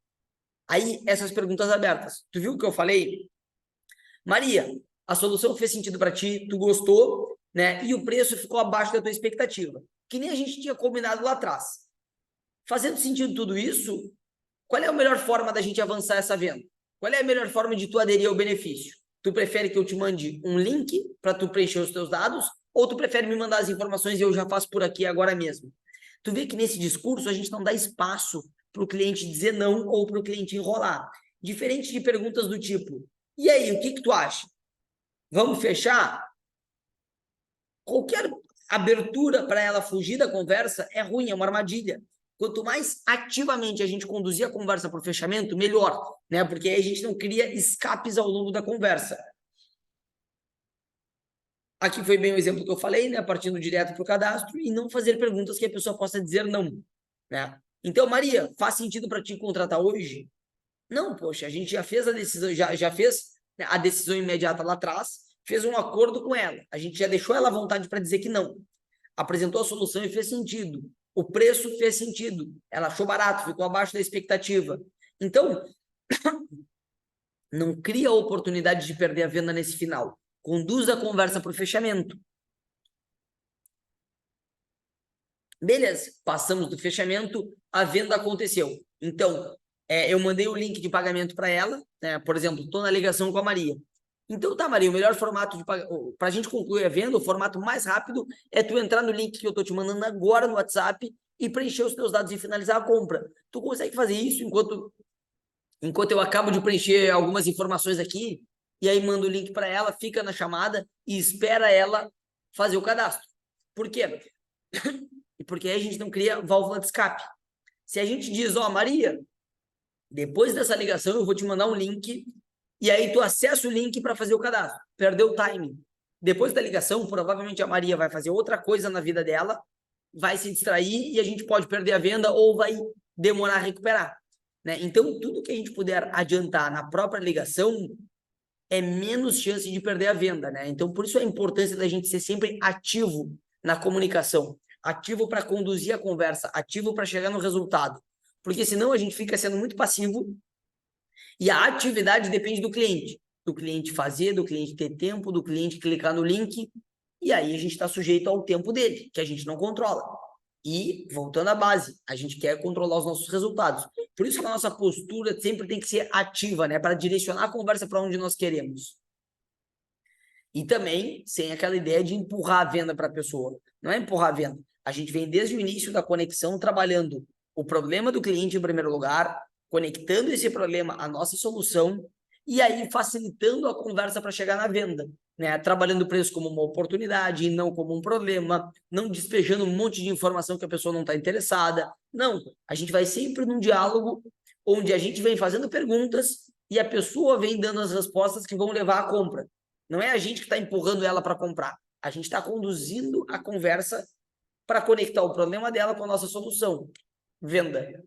Aí, essas perguntas abertas. Tu viu o que eu falei? Maria, a solução fez sentido para ti, tu gostou, né? E o preço ficou abaixo da tua expectativa. Que nem a gente tinha combinado lá atrás. Fazendo sentido tudo isso, qual é a melhor forma da gente avançar essa venda? Qual é a melhor forma de tu aderir ao benefício? Tu prefere que eu te mande um link para tu preencher os teus dados? Ou tu prefere me mandar as informações e eu já faço por aqui agora mesmo? Tu vê que nesse discurso a gente não dá espaço para o cliente dizer não ou para o cliente enrolar. Diferente de perguntas do tipo, e aí, o que tu acha? Vamos fechar? Qualquer abertura para ela fugir da conversa é ruim, é uma armadilha. Quanto mais ativamente a gente conduzir a conversa para o fechamento, melhor, né? Porque aí a gente não cria escapes ao longo da conversa. Aqui foi bem o exemplo que eu falei, né? Partindo direto para o cadastro e não fazer perguntas que a pessoa possa dizer não, né? Então, Maria, faz sentido para ti contratar hoje? Não, poxa, a gente já fez a decisão, já fez, né, a decisão imediata lá atrás, fez um acordo com ela, a gente já deixou ela à vontade para dizer que não. Apresentou a solução e fez sentido. O preço fez sentido. Ela achou barato, ficou abaixo da expectativa. Então, não cria a oportunidade de perder a venda nesse final. Conduz a conversa para o fechamento. Beleza, passamos do fechamento, a venda aconteceu. Então, eu mandei o link de pagamento para ela, né? Por exemplo, estou na ligação com a Maria. Então, tá, Maria, o melhor formato de para a gente concluir a venda, o formato mais rápido é tu entrar no link que eu estou te mandando agora no WhatsApp e preencher os teus dados e finalizar a compra. Tu consegue fazer isso enquanto eu acabo de preencher algumas informações aqui, e aí mando o link para ela, fica na chamada e espera ela fazer o cadastro. Por quê? Porque aí a gente não cria válvula de escape. Se a gente diz, Maria, depois dessa ligação eu vou te mandar um link e aí tu acessa o link para fazer o cadastro. Perdeu o timing. Depois da ligação, provavelmente a Maria vai fazer outra coisa na vida dela, vai se distrair e a gente pode perder a venda ou vai demorar a recuperar, né? Então, tudo que a gente puder adiantar na própria ligação é menos chance de perder a venda, né? Então, por isso a importância da gente ser sempre ativo na comunicação, ativo para conduzir a conversa, ativo para chegar no resultado. Porque senão a gente fica sendo muito passivo e a atividade depende do cliente fazer, do cliente ter tempo, do cliente clicar no link, e aí a gente está sujeito ao tempo dele, que a gente não controla. E, voltando à base, a gente quer controlar os nossos resultados. Por isso que a nossa postura sempre tem que ser ativa, né? Para direcionar a conversa para onde nós queremos. E também sem aquela ideia de empurrar a venda para a pessoa. Não é empurrar a venda. A gente vem desde o início da conexão trabalhando o problema do cliente em primeiro lugar, conectando esse problema à nossa solução e aí facilitando a conversa para chegar na venda, né? Trabalhando o preço como uma oportunidade e não como um problema, não despejando um monte de informação que a pessoa não está interessada. Não, a gente vai sempre num diálogo onde a gente vem fazendo perguntas e a pessoa vem dando as respostas que vão levar à compra. Não é a gente que está empurrando ela para comprar. A gente está conduzindo a conversa para conectar o problema dela com a nossa solução. Venda.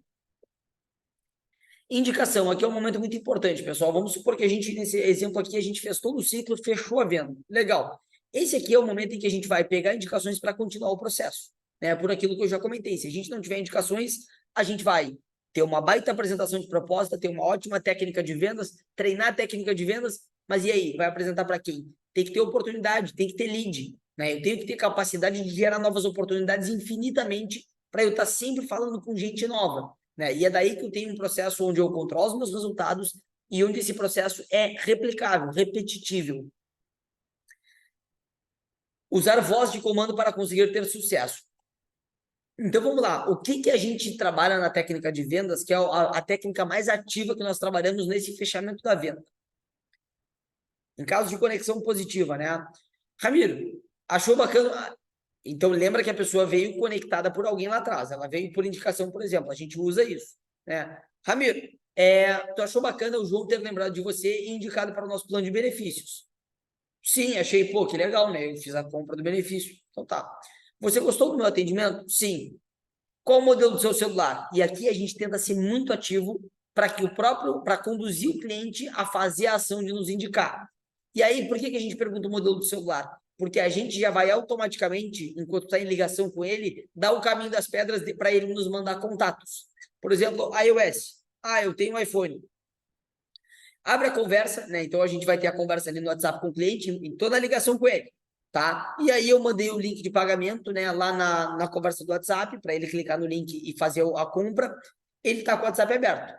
Indicação, aqui é um momento muito importante, pessoal. Vamos supor que a gente, nesse exemplo aqui, a gente fez todo o ciclo, fechou a venda. Legal. Esse aqui é o momento em que a gente vai pegar indicações para continuar o processo, né? Por aquilo que eu já comentei. Se a gente não tiver indicações, a gente vai ter uma baita apresentação de proposta, ter uma ótima técnica de vendas, treinar a técnica de vendas, mas e aí? Vai apresentar para quem? Tem que ter oportunidade, tem que ter lead, né? Eu tenho que ter capacidade de gerar novas oportunidades infinitamente para eu estar sempre falando com gente nova. né? E é daí que eu tenho um processo onde eu controlo os meus resultados e onde esse processo é replicável, repetitível. Usar voz de comando para conseguir ter sucesso. Então, vamos lá. O que a gente trabalha na técnica de vendas, que é a técnica mais ativa que nós trabalhamos nesse fechamento da venda? Em caso de conexão positiva, né? Ramiro, achou bacana? Então, lembra que a pessoa veio conectada por alguém lá atrás. Ela veio por indicação, por exemplo. A gente usa isso, né? Ramiro, tu achou bacana o João ter lembrado de você e indicado para o nosso plano de benefícios? Sim, achei, pô, que legal, né? Eu fiz a compra do benefício. Então tá. Você gostou do meu atendimento? Sim. Qual o modelo do seu celular? E aqui a gente tenta ser muito ativo para conduzir o cliente a fazer a ação de nos indicar. E aí, por que a gente pergunta o modelo do celular? Porque a gente já vai automaticamente, enquanto está em ligação com ele, dar o caminho das pedras para ele nos mandar contatos. Por exemplo, iOS. Eu tenho um iPhone. Abre a conversa, né? Então a gente vai ter a conversa ali no WhatsApp com o cliente, em toda a ligação com ele, tá? E aí eu mandei o link de pagamento, né? Lá na conversa do WhatsApp, para ele clicar no link e fazer a compra. Ele tá com o WhatsApp aberto.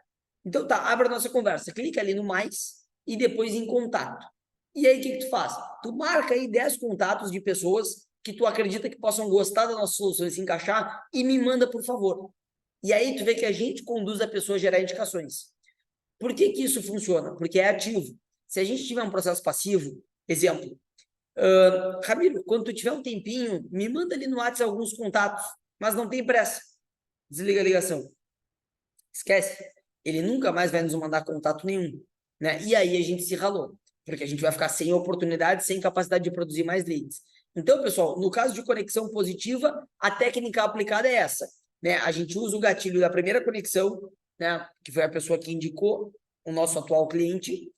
Então tá, abre a nossa conversa, clica ali no mais e depois em contato. E aí o que tu faz? Tu marca aí 10 contatos de pessoas que tu acredita que possam gostar da nossa solução e se encaixar e me manda, por favor. E aí tu vê que a gente conduz a pessoa a gerar indicações. Por que isso funciona? Porque é ativo. Se a gente tiver um processo passivo, exemplo, Ramiro, quando tu tiver um tempinho, me manda ali no WhatsApp alguns contatos, mas não tem pressa. Desliga a ligação. Esquece. Ele nunca mais vai nos mandar contato nenhum, né? E aí a gente se ralou, porque a gente vai ficar sem oportunidade, sem capacidade de produzir mais leads. Então, pessoal, no caso de conexão positiva, a técnica aplicada é essa, né? A gente usa o gatilho da primeira conexão, né? Que foi a pessoa que indicou o nosso atual cliente,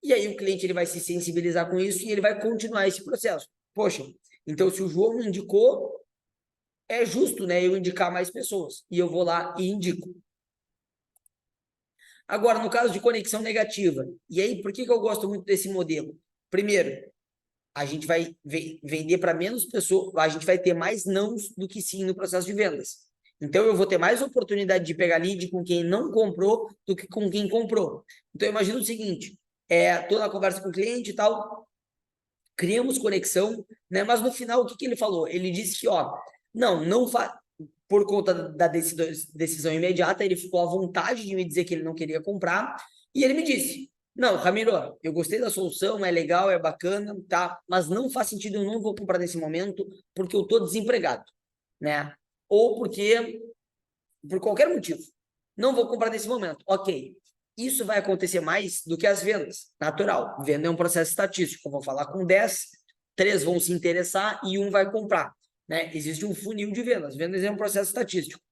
e aí o cliente ele vai se sensibilizar com isso e ele vai continuar esse processo. Poxa, então se o João me indicou, é justo, né? Eu indicar mais pessoas. E eu vou lá e indico. Agora, no caso de conexão negativa, e aí, por que eu gosto muito desse modelo? Primeiro, a gente vai vender para menos pessoas, a gente vai ter mais nãos do que sim no processo de vendas. Então, eu vou ter mais oportunidade de pegar lead com quem não comprou do que com quem comprou. Então, imagina o seguinte, estou na conversa com o cliente e tal, criamos conexão, né? Mas no final, o que ele falou? Ele disse que, não faz... Por conta da decisão imediata, ele ficou à vontade de me dizer que ele não queria comprar, e ele me disse, não, Ramiro, eu gostei da solução, é legal, é bacana, tá? Mas não faz sentido, eu não vou comprar nesse momento, porque eu estou desempregado, né? Ou porque, por qualquer motivo, não vou comprar nesse momento. Ok, isso vai acontecer mais do que as vendas, natural. Venda é um processo estatístico, eu vou falar com 10, 3 vão se interessar e 1 vai comprar. Né? Existe um funil de vendas. Vendas é um processo estatístico.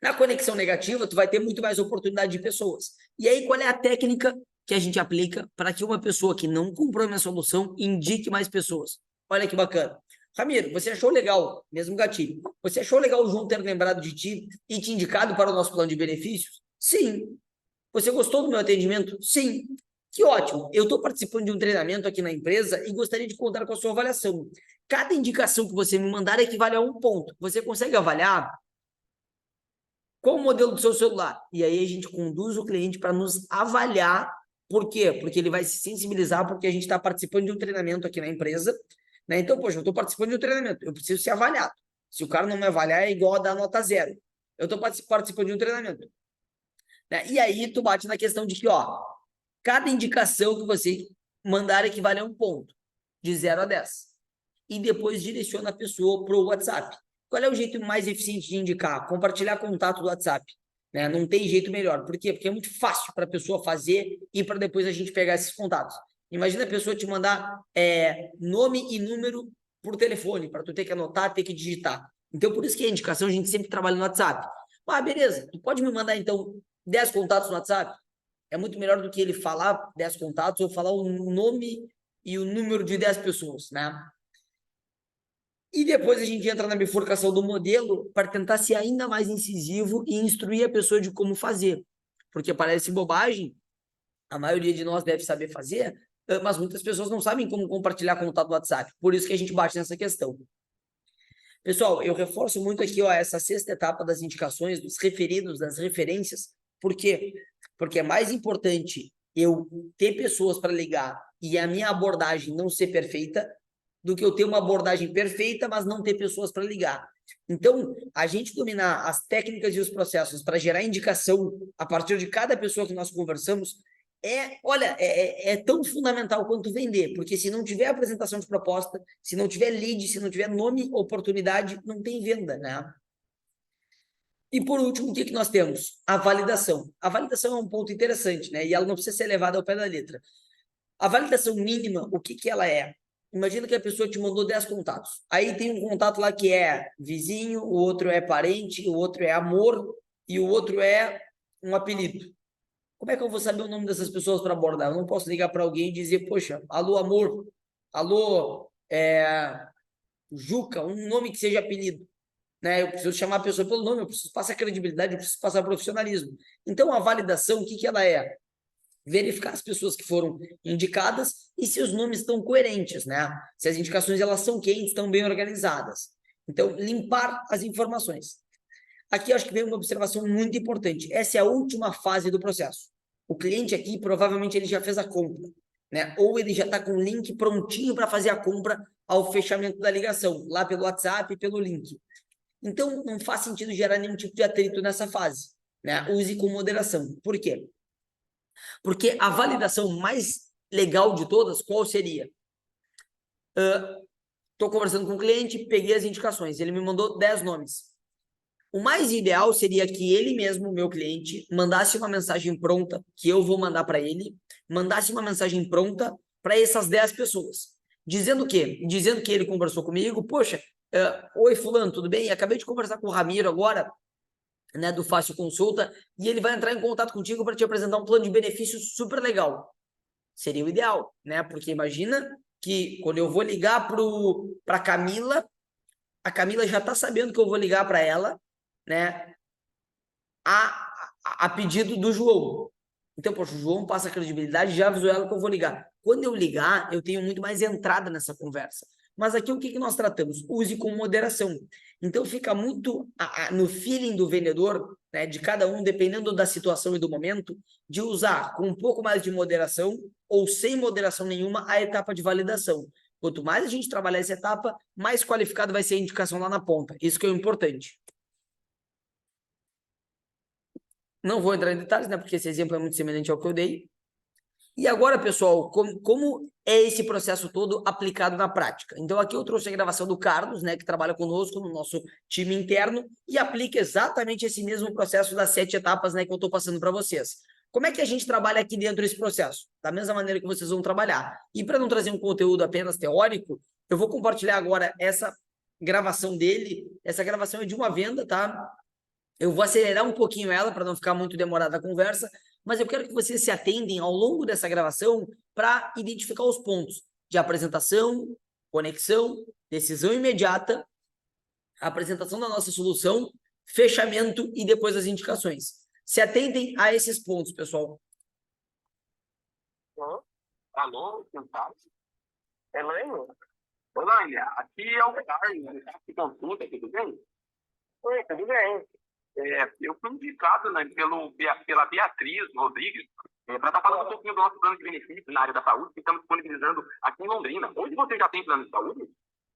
Na conexão negativa, tu vai ter muito mais oportunidade de pessoas. E aí, qual é a técnica que a gente aplica para que uma pessoa que não comprou a minha solução indique mais pessoas? Olha que bacana. Ramiro, você achou legal, mesmo gatilho, você achou legal o João ter lembrado de ti e te indicado para o nosso plano de benefícios? Sim. Você gostou do meu atendimento? Sim. Que ótimo. Eu estou participando de um treinamento aqui na empresa e gostaria de contar com a sua avaliação. Cada indicação que você me mandar equivale a 1 ponto. Você consegue avaliar? Qual o modelo do seu celular? E aí a gente conduz o cliente para nos avaliar. Por quê? Porque ele vai se sensibilizar, porque a gente está participando de um treinamento aqui na empresa, né? Então, poxa, eu estou participando de um treinamento, eu preciso ser avaliado. Se o cara não me avaliar, é igual a dar nota 0. Eu estou participando de um treinamento. Né? E aí tu bate na questão de que, cada indicação que você mandar equivale a 1 ponto, de 0 a 10. E depois direciona a pessoa para o WhatsApp. Qual é o jeito mais eficiente de indicar? Compartilhar contato do WhatsApp. Né? Não tem jeito melhor. Por quê? Porque é muito fácil para a pessoa fazer e para depois a gente pegar esses contatos. Imagina a pessoa te mandar nome e número por telefone, para tu ter que anotar, ter que digitar. Então, por isso que a indicação a gente sempre trabalha no WhatsApp. Beleza, tu pode me mandar, então, 10 contatos no WhatsApp? É muito melhor do que ele falar 10 contatos ou falar o nome e o número de 10 pessoas, né? E depois a gente entra na bifurcação do modelo para tentar ser ainda mais incisivo e instruir a pessoa de como fazer. Porque parece bobagem, a maioria de nós deve saber fazer, mas muitas pessoas não sabem como compartilhar contato do WhatsApp. Por isso que a gente bate nessa questão. Pessoal, eu reforço muito aqui, ó, essa sexta etapa das indicações, dos referidos, das referências. Por quê? Porque é mais importante eu ter pessoas para ligar e a minha abordagem não ser perfeita do que eu ter uma abordagem perfeita, mas não ter pessoas para ligar. Então, a gente dominar as técnicas e os processos para gerar indicação a partir de cada pessoa que nós conversamos olha, é tão fundamental quanto vender, porque se não tiver apresentação de proposta, se não tiver lead, se não tiver nome, oportunidade, não tem venda, né? E por último, o que nós temos? A validação. A validação é um ponto interessante, né? E ela não precisa ser levada ao pé da letra. A validação mínima, o que ela é? Imagina que a pessoa te mandou 10 contatos. Aí tem um contato lá que é vizinho, o outro é parente, o outro é amor e o outro é um apelido. Como é que eu vou saber o nome dessas pessoas para abordar? Eu não posso ligar para alguém e dizer, poxa, alô, amor, alô, Juca, um nome que seja apelido. Né? Eu preciso chamar a pessoa pelo nome, eu preciso passar credibilidade, eu preciso passar profissionalismo. Então, a validação, o que ela é? Verificar as pessoas que foram indicadas e se os nomes estão coerentes, né? Se as indicações elas são quentes, estão bem organizadas. Então, limpar as informações. Aqui eu acho que vem uma observação muito importante. Essa é a última fase do processo. O cliente aqui, provavelmente, ele já fez a compra, né? Ou ele já está com o link prontinho para fazer a compra ao fechamento da ligação, lá pelo WhatsApp, pelo link. Então, não faz sentido gerar nenhum tipo de atrito nessa fase, né? Use com moderação. Por quê? Porque a validação mais legal de todas, qual seria? Estou conversando com o cliente, peguei as indicações, ele me mandou 10 nomes. O mais ideal seria que ele mesmo, meu cliente, mandasse uma mensagem pronta, que eu vou mandar para ele, mandasse uma mensagem pronta para essas 10 pessoas. Dizendo o quê? Dizendo que ele conversou comigo, poxa, oi fulano, tudo bem? Acabei de conversar com o Ramiro agora, né, do Fácil Consulta, e ele vai entrar em contato contigo para te apresentar um plano de benefícios super legal. Seria o ideal, né? Porque imagina que quando eu vou ligar para a Camila já está sabendo que eu vou ligar para ela, né? A pedido do João. Então, poxa, o João passa a credibilidade, já avisou ela que eu vou ligar. Quando eu ligar, eu tenho muito mais entrada nessa conversa. Mas aqui o que nós tratamos? Use com moderação. Então fica muito no feeling do vendedor, né, de cada um, dependendo da situação e do momento, de usar com um pouco mais de moderação ou sem moderação nenhuma a etapa de validação. Quanto mais a gente trabalhar essa etapa, mais qualificado vai ser a indicação lá na ponta. Isso que é o importante. Não vou entrar em detalhes, né, porque esse exemplo é muito semelhante ao que eu dei. E agora, pessoal, como é esse processo todo aplicado na prática? Então, aqui eu trouxe a gravação do Carlos, né, que trabalha conosco no nosso time interno e aplica exatamente esse mesmo processo das 7 etapas, né, que eu estou passando para vocês. Como é que a gente trabalha aqui dentro desse processo? Da mesma maneira que vocês vão trabalhar. E para não trazer um conteúdo apenas teórico, eu vou compartilhar agora essa gravação dele. Essa gravação é de uma venda, tá? Eu vou acelerar um pouquinho ela para não ficar muito demorada a conversa, mas eu quero que vocês se atendem ao longo dessa gravação para identificar os pontos de apresentação, conexão, decisão imediata, apresentação da nossa solução, fechamento e depois as indicações. Se atentem a esses pontos, pessoal. Alô, Elaine? Elaine, aqui é o Carlos, que consulta, tudo bem? Oi, tudo bem. Eu fui indicado, né, pela Beatriz Rodrigues para estar falando um pouquinho do nosso plano de benefícios na área da saúde que estamos disponibilizando aqui em Londrina. Hoje você já tem plano de saúde?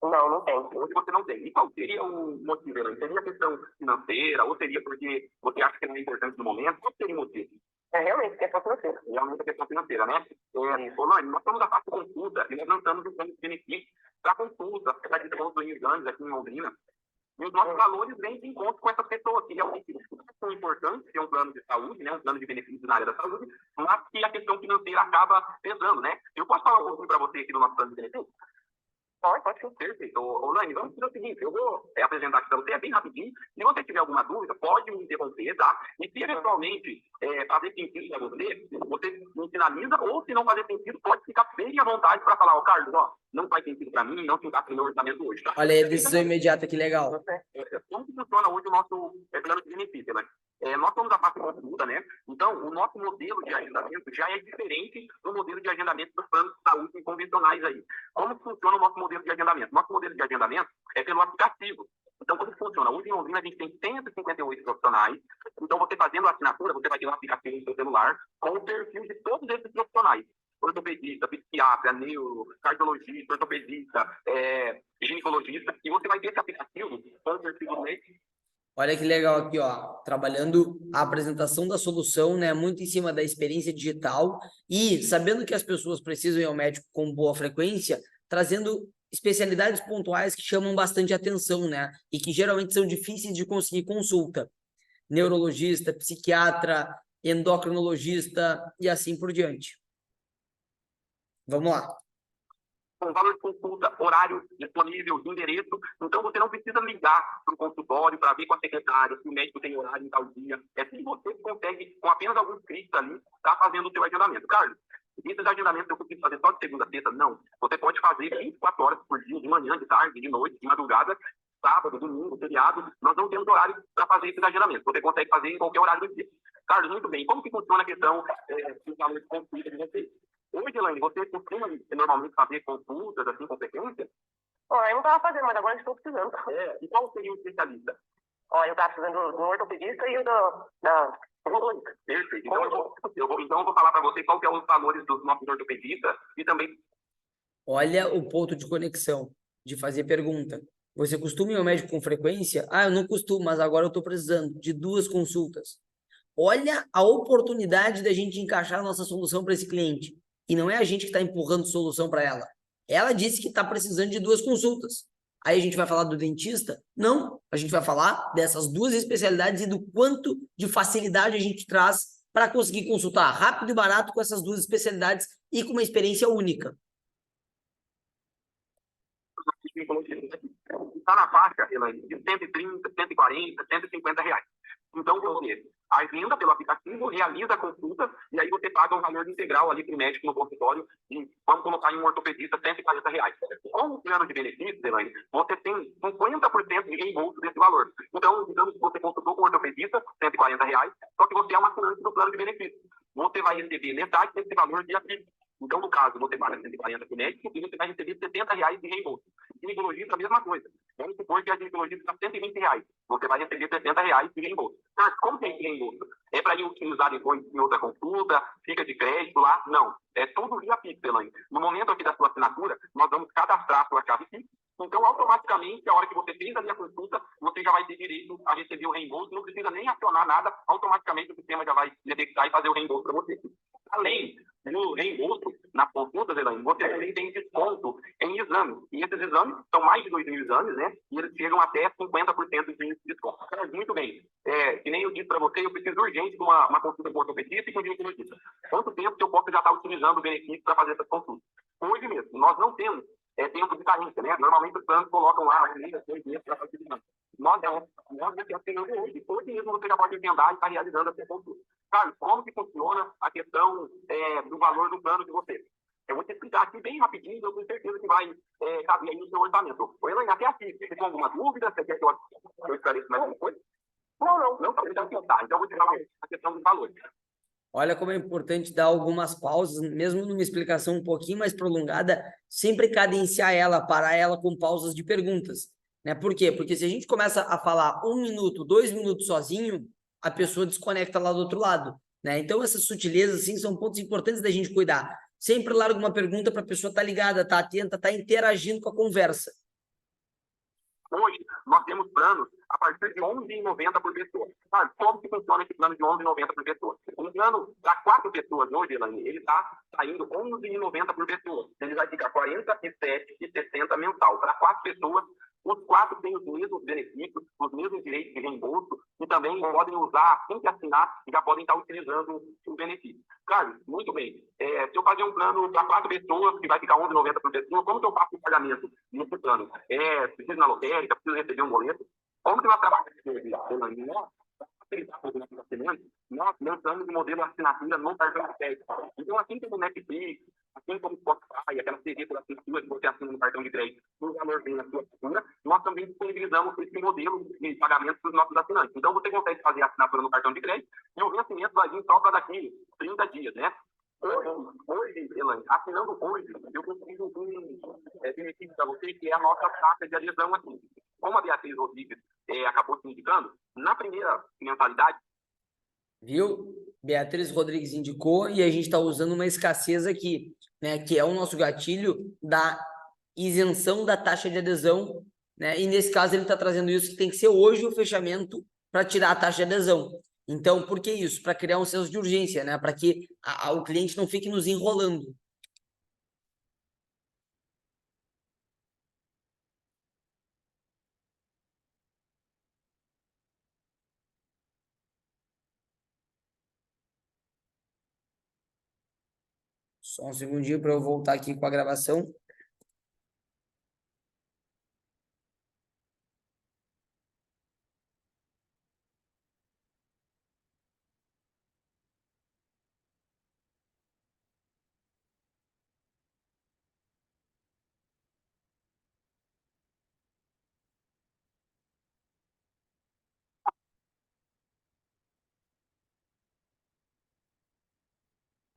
Não, não tem. Hoje você não tem. E qual seria o motivo? Elaine? Seria a questão financeira ou seria porque você acha que não é importante no momento? Qual seria o motivo? Realmente, questão financeira. Realmente a questão financeira, né? Elaine, nós estamos a parte de consulta e nós lançamos o plano de benefícios para consulta, para de exames aqui em Londrina. E os nossos valores vêm de encontro com essas pessoas que realmente são importantes, ter um plano de saúde, né, um plano de benefícios na área da saúde, mas que a questão financeira acaba pesando, né? Eu posso falar um pouquinho para você aqui do nosso plano de benefícios? Pode ser. Perfeito. Laine, vamos fazer o seguinte, eu vou apresentar aqui para você, é bem rapidinho. Se você tiver alguma dúvida, pode me interromper, tá? E se eventualmente fazer sentido para você, você não finaliza, ou se não fazer sentido, pode ficar bem à vontade para falar, Carlos, não faz sentido para mim, não se encaixa no meu orçamento hoje. Tá? Olha aí, a decisão imediata, que legal. Como que funciona hoje o nosso plano de benefício, né? Nós somos a parte consulta, né? Então, o nosso modelo de agendamento já é diferente do modelo de agendamento dos planos de saúde convencionais aí. Como funciona o nosso modelo de agendamento? Nosso modelo de agendamento é pelo aplicativo. Então, como funciona? Hoje em Londrina a gente tem 158 profissionais. Então, você fazendo a assinatura, você vai ter um aplicativo no seu celular com o perfil de todos esses profissionais. Ortopedista, psiquiatra, neuro, cardiologista, ortopedista, ginecologista. E você vai ter esse aplicativo com o perfil do médico. Olha que legal aqui, ó, trabalhando a apresentação da solução, né, muito em cima da experiência digital e sabendo que as pessoas precisam ir ao médico com boa frequência, trazendo especialidades pontuais que chamam bastante atenção, né, e que geralmente são difíceis de conseguir consulta. Neurologista, psiquiatra, endocrinologista e assim por diante. Vamos lá. Com valor de consulta, horário disponível, endereço. Então, você não precisa ligar para o consultório para ver com a secretária se o médico tem horário em tal dia. É assim que você consegue, com apenas alguns cliques ali, estar fazendo o seu agendamento. Carlos, esses agendamentos eu consigo fazer só de segunda a sexta? Não. Você pode fazer 24 horas por dia, de manhã, de tarde, de noite, de madrugada, sábado, domingo, feriado. Nós não temos horário para fazer esses agendamentos. Você consegue fazer em qualquer horário do dia. Carlos, muito bem. Como que funciona a questão do valor de consulta de vocês? Hoje, Elaine, você costuma normalmente fazer consultas assim com frequência? Eu não estava fazendo, mas agora estou precisando. E qual seria o especialista? Eu estava precisando do ortopedista e o da ginecologista. Perfeito. Então, eu vou falar para você qual que é os valores dos nossos ortopedistas e também... Olha o ponto de conexão, de fazer pergunta. Você costuma ir ao médico com frequência? Eu não costumo, mas agora eu estou precisando de 2 consultas. Olha a oportunidade da gente encaixar a nossa solução para esse cliente. E não é a gente que está empurrando solução para ela. Ela disse que está precisando de 2 consultas. Aí a gente vai falar do dentista? Não, a gente vai falar dessas 2 especialidades e do quanto de facilidade a gente traz para conseguir consultar rápido e barato com essas 2 especialidades e com uma experiência única. Está na faixa, Elaine, de 130, 140, 150 reais. Então, você agenda pelo aplicativo, realiza a consulta e aí você paga um valor integral ali para o médico no consultório e vamos colocar em um ortopedista 140 reais. Com o plano de benefícios, Elaine, você tem 50% de reembolso desse valor. Então, digamos que você consultou com o ortopedista, 140 reais, só que você é uma assinante do plano de benefícios. Você vai receber metade desse valor de aplicação. Então, no caso, você paga 140 para o médico e você vai receber 70 reais de reembolso. Ginecologista, a mesma coisa. Vamos supor que a ginecologista está 120 reais. Você vai receber 60 reais de reembolso. Como que é esse reembolso? É para ir utilizar depois em outra consulta? Fica de crédito lá? Não. É tudo via Pix, Elaine. No momento aqui da sua assinatura, nós vamos cadastrar a sua chave Pix. Então, automaticamente, a hora que você fez ali a consulta, você já vai ter direito a receber o reembolso. Não precisa nem acionar nada. Automaticamente, o sistema já vai detectar e fazer o reembolso para você. Além do reembolso nas consultas, Elaine, você também tem desconto em exames. E esses exames são mais de 2.000 exames, né? E eles chegam até 50% de desconto. Muito bem. Que nem eu disse para você, eu preciso urgente de uma consulta com ortopedista e com ginecologista. Quanto tempo que eu posso já estar utilizando o benefício para fazer essas consultas? Hoje mesmo, nós não temos tempo de carência, né? Normalmente os planos colocam lá 2 meses para fazer exame. Nós já temos hoje. Hoje mesmo você já pode agendar e estar realizando essa consulta. Carlos, como que funciona a questão do valor do plano de vocês? Eu vou te explicar aqui bem rapidinho, eu tenho certeza que vai caber aí no seu orçamento. Oi, Elaine, até aqui, você tem alguma dúvida? Você quer que eu esclareça mais alguma coisa? Não, tá, então eu vou te falar a questão dos valores. Olha como é importante dar algumas pausas, mesmo numa explicação um pouquinho mais prolongada, sempre cadenciar ela, parar ela com pausas de perguntas. Né? Por quê? Porque se a gente começa a falar 1 minuto, 2 minutos sozinho, a pessoa desconecta lá do outro lado. Né? Então, essas sutilezas assim, são pontos importantes da gente cuidar. Sempre larga uma pergunta para a pessoa estar ligada, estar atenta, estar interagindo com a conversa. Hoje, nós temos planos a partir de R$ 11,90 por pessoa. Como que funciona esse plano de R$ 11,90 por pessoa? Um plano para 4 pessoas hoje, Elaine, ele está saindo R$ 11,90 por pessoa. Ele vai ficar R$ 47,60 mensal. Para 4 pessoas, os 4 têm os mesmos benefícios, os mesmos direitos de reembolso e também podem usar, assim que assinar, já podem estar utilizando o benefício. Carlos, muito bem. Se eu fazer um plano para 4 pessoas, que vai ficar R$ 11,90 por pessoa, como que eu faço o pagamento nesse plano? Preciso ir na lotérica, preciso receber um boleto? Como que nós trabalhamos? Nós facilitar o financiamento, nós lançamos o modelo assinatura no cartão de crédito. Então, assim como o Netflix, assim como o Spotify, aquela TV pela assinatura que você assina no cartão de crédito, o valor vem na sua fatura, nós também disponibilizamos esse modelo de pagamento para os nossos assinantes. Então, você consegue fazer a assinatura no cartão de crédito e o vencimento vai vir só para daqui 30 dias, né? Hoje, Elaine, assinando hoje, eu consigo um benefício para você, que é a nossa taxa de adesão aqui. Como a Beatriz Rodrigues acabou se indicando, na primeira mensalidade. Viu? Beatriz Rodrigues indicou e a gente está usando uma escassez aqui, né? Que é o nosso gatilho da isenção da taxa de adesão, né? E nesse caso ele está trazendo isso, que tem que ser hoje o fechamento para tirar a taxa de adesão. Então, por que isso? Para criar um senso de urgência, né? Para que o cliente não fique nos enrolando. Só um segundinho para eu voltar aqui com a gravação.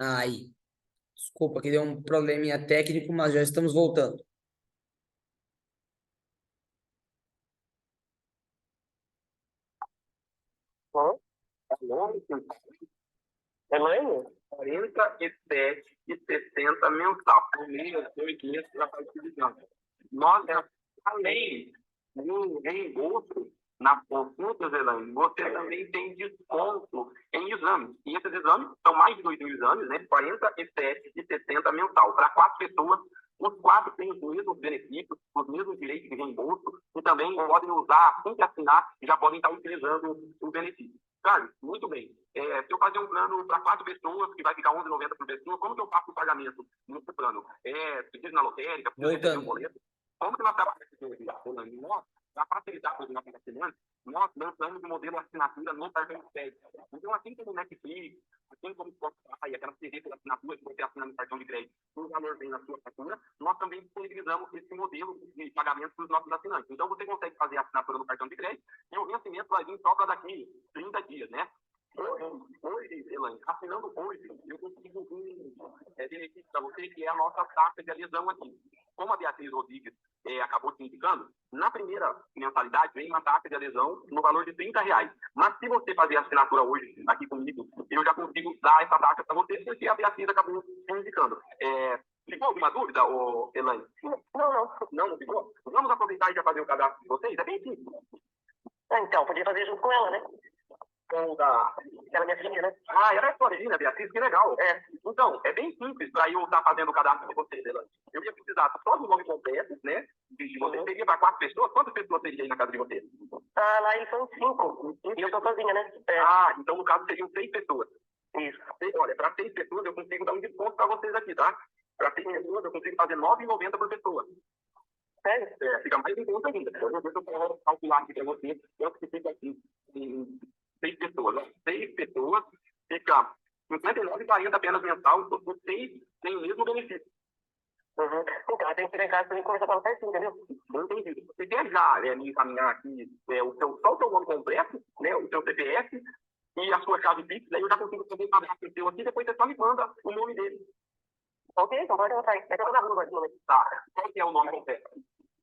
Aí. Desculpa que deu um probleminha técnico, mas já estamos voltando. Elaine? 47,60 mensal. Por mês, 2 meses para participar. Nós, além do reembolso nas consultas, Elaine, você também tem desconto em exames. E esses exames são mais de 2.000 exames, né? 47,60 mensal. Para 4 pessoas, os 4 têm os mesmos benefícios, os mesmos direitos de reembolso, e também podem usar, assim que assinar, já podem estar utilizando o benefício. Carlos, muito bem. Se eu fazer um plano para 4 pessoas, que vai ficar R$11,90 por pessoa, como que eu faço o pagamento nesse plano? Preciso na lotérica, preciso receber um boleto? Como que nós trabalhamos aqui, nós, para facilitar para os nossos assinantes, nós lançamos o modelo assinatura no cartão de crédito. Então, assim como o Netflix, assim como o Spotify, aquela TV pela assinatura que você assina no cartão de crédito, o valor vem na sua fatura, nós também disponibilizamos esse modelo de pagamento para os nossos assinantes. Então, você consegue fazer a assinatura no cartão de crédito e o vencimento vai vir só para daqui 30 dias, né? Hoje, Elaine, assinando hoje, eu consigo um benefício para você, que é a nossa taxa de adesão aqui. Como a Beatriz Rodrigues acabou se indicando, na primeira mensalidade vem uma taxa de adesão no valor de R$30. Mas se você fazer a assinatura hoje aqui comigo, eu já consigo dar essa taxa para você, porque a Beatriz acabou se indicando. Ficou alguma dúvida, Elaine? Não ficou? Vamos aproveitar e já fazer o cadastro de vocês? É bem simples. Então, podia fazer junto com ela, né? Com da... Ela é minha filha, né? Ela é sua filha, Beatriz, que legal. Então, é bem simples para eu estar fazendo o cadastro de vocês, Elaine. Eu ia precisar só do nome completo, né? De vocês. Seria para 4 pessoas? Quantas pessoas teria aí na casa de vocês? Lá eles são 5. E eu tô sozinha, né? Então no caso seriam 6 pessoas. Isso. Olha, para 6 pessoas eu consigo dar um desconto para vocês aqui, tá? Para 6 pessoas eu consigo fazer R$9,90 por pessoa. Sério? Fica mais em conta ainda. Eu vou ver se eu posso calcular aqui para vocês quanto que fica aqui em 6 pessoas. 6 pessoas fica R$59,40 apenas mensal, então vocês têm o mesmo benefício. Então, tem que ir em casa e conversar com ela certinho, entendeu? Não entendi. Você quer já me encaminhar aqui só o seu nome completo, né, o seu CPF e a sua chave Pix, daí eu já consigo fazer o cadastro seu aqui, depois você só me manda o nome dele. Ok, então pode anotar aí. É que eu tô na rua agora. Tá. Qual que é o nome completo?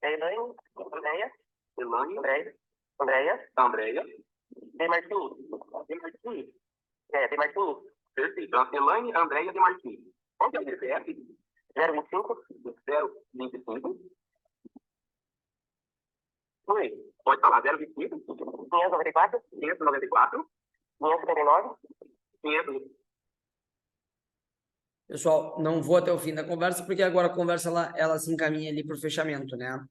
Elaine, Andréia. Elaine. Andréia. De Martins. De Martins. Perfeito. Então, Elaine, Andréia de Martins. Qual que é o CPF? 025. 025. Oi. Pode falar, 025. 594. 594. 579. 500. Pessoal, não vou até o fim da conversa, porque agora a conversa ela se encaminha ali para o fechamento, né?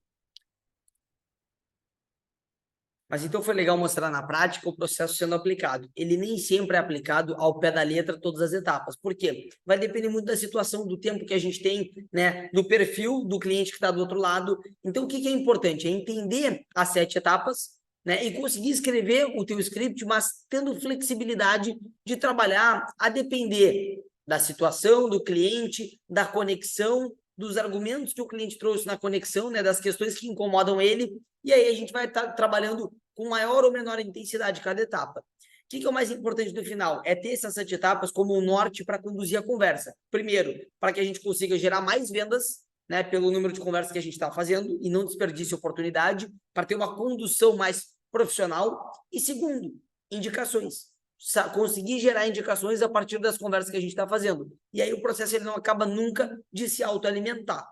Mas então foi legal mostrar na prática o processo sendo aplicado. Ele nem sempre é aplicado ao pé da letra todas as etapas. Por quê? Vai depender muito da situação, do tempo que a gente tem, né? Do perfil do cliente que está do outro lado. Então, o que é importante? É entender as 7 etapas, né? E conseguir escrever o teu script, mas tendo flexibilidade de trabalhar a depender da situação, do cliente, da conexão, dos argumentos que o cliente trouxe na conexão, né? Das questões que incomodam ele, e aí a gente vai estar trabalhando com maior ou menor intensidade cada etapa. O que é o mais importante no final? É ter essas 7 etapas como um norte para conduzir a conversa. Primeiro, para que a gente consiga gerar mais vendas, né, pelo número de conversas que a gente está fazendo e não desperdice oportunidade, para ter uma condução mais profissional. E segundo, indicações. Conseguir gerar indicações a partir das conversas que a gente está fazendo. E aí o processo ele não acaba nunca de se autoalimentar.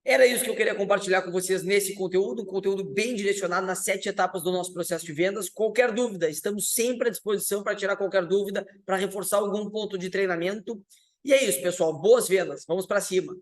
Era isso que eu queria compartilhar com vocês nesse conteúdo, um conteúdo bem direcionado nas 7 etapas do nosso processo de vendas. Qualquer dúvida, estamos sempre à disposição para tirar qualquer dúvida, para reforçar algum ponto de treinamento. E é isso, pessoal. Boas vendas. Vamos para cima.